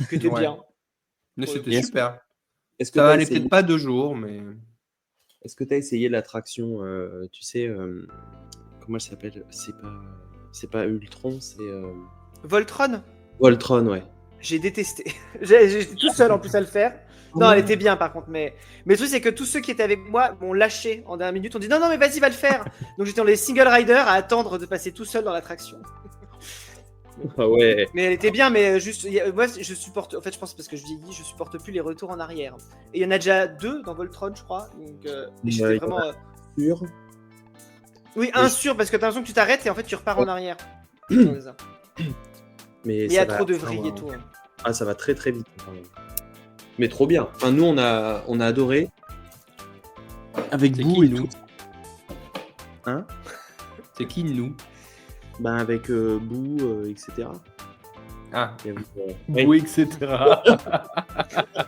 [SPEAKER 4] Que t'es
[SPEAKER 3] Ouais.
[SPEAKER 4] bien.
[SPEAKER 3] Mais
[SPEAKER 4] Ouais.
[SPEAKER 3] c'était
[SPEAKER 2] Yes.
[SPEAKER 3] super.
[SPEAKER 2] Est-ce que
[SPEAKER 3] Ça
[SPEAKER 2] tu
[SPEAKER 3] va
[SPEAKER 2] as
[SPEAKER 3] aller
[SPEAKER 2] essayé...
[SPEAKER 3] peut-être pas 2 jours, mais.
[SPEAKER 2] Est-ce que essayé l'attraction, tu sais, comment elle s'appelle? C'est pas Ultron, c'est
[SPEAKER 4] Voltron,
[SPEAKER 2] Voltron, ouais.
[SPEAKER 4] j'ai détesté. J'étais tout seul en plus à le faire. Non, elle était bien par contre, mais le truc c'est que tous ceux qui étaient avec moi m'ont lâché en dernière minute. On dit non, mais vas-y, va le faire. Donc j'étais dans les single riders à attendre de passer tout seul dans l'attraction.
[SPEAKER 2] Ah ouais.
[SPEAKER 4] Mais elle était bien, mais juste, moi je supporte, en fait je pense parce que je vieillis, je supporte plus les retours en arrière. Et il y en a déjà 2 dans Voltron, je crois. Donc, et j'étais vraiment.
[SPEAKER 2] Sûr.
[SPEAKER 4] Oui, un sûr, parce que t'as l'impression que tu t'arrêtes et en fait tu repars en arrière.
[SPEAKER 2] Mais
[SPEAKER 4] il y a trop de vrilles et tout. Hein.
[SPEAKER 2] Ah, ça va très très vite. Mais trop bien. Enfin, nous, on a adoré.
[SPEAKER 3] Avec vous et nous.
[SPEAKER 2] Hein?
[SPEAKER 3] C'est qui nous?
[SPEAKER 2] Ben avec Boo, etc.
[SPEAKER 3] Ah,
[SPEAKER 2] Boo,
[SPEAKER 3] etc.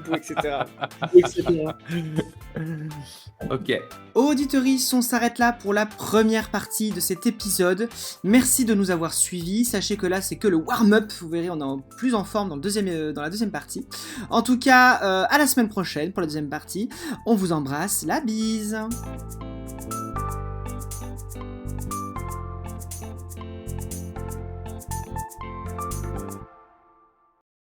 [SPEAKER 4] Boo, etc.
[SPEAKER 3] Ok.
[SPEAKER 1] Auditeuristes, on s'arrête là pour la première partie de cet épisode. Merci de nous avoir suivis. Sachez que là, c'est que le warm-up. Vous verrez, on est plus en forme dans la deuxième partie. En tout cas, à la semaine prochaine pour la deuxième partie. On vous embrasse. La bise.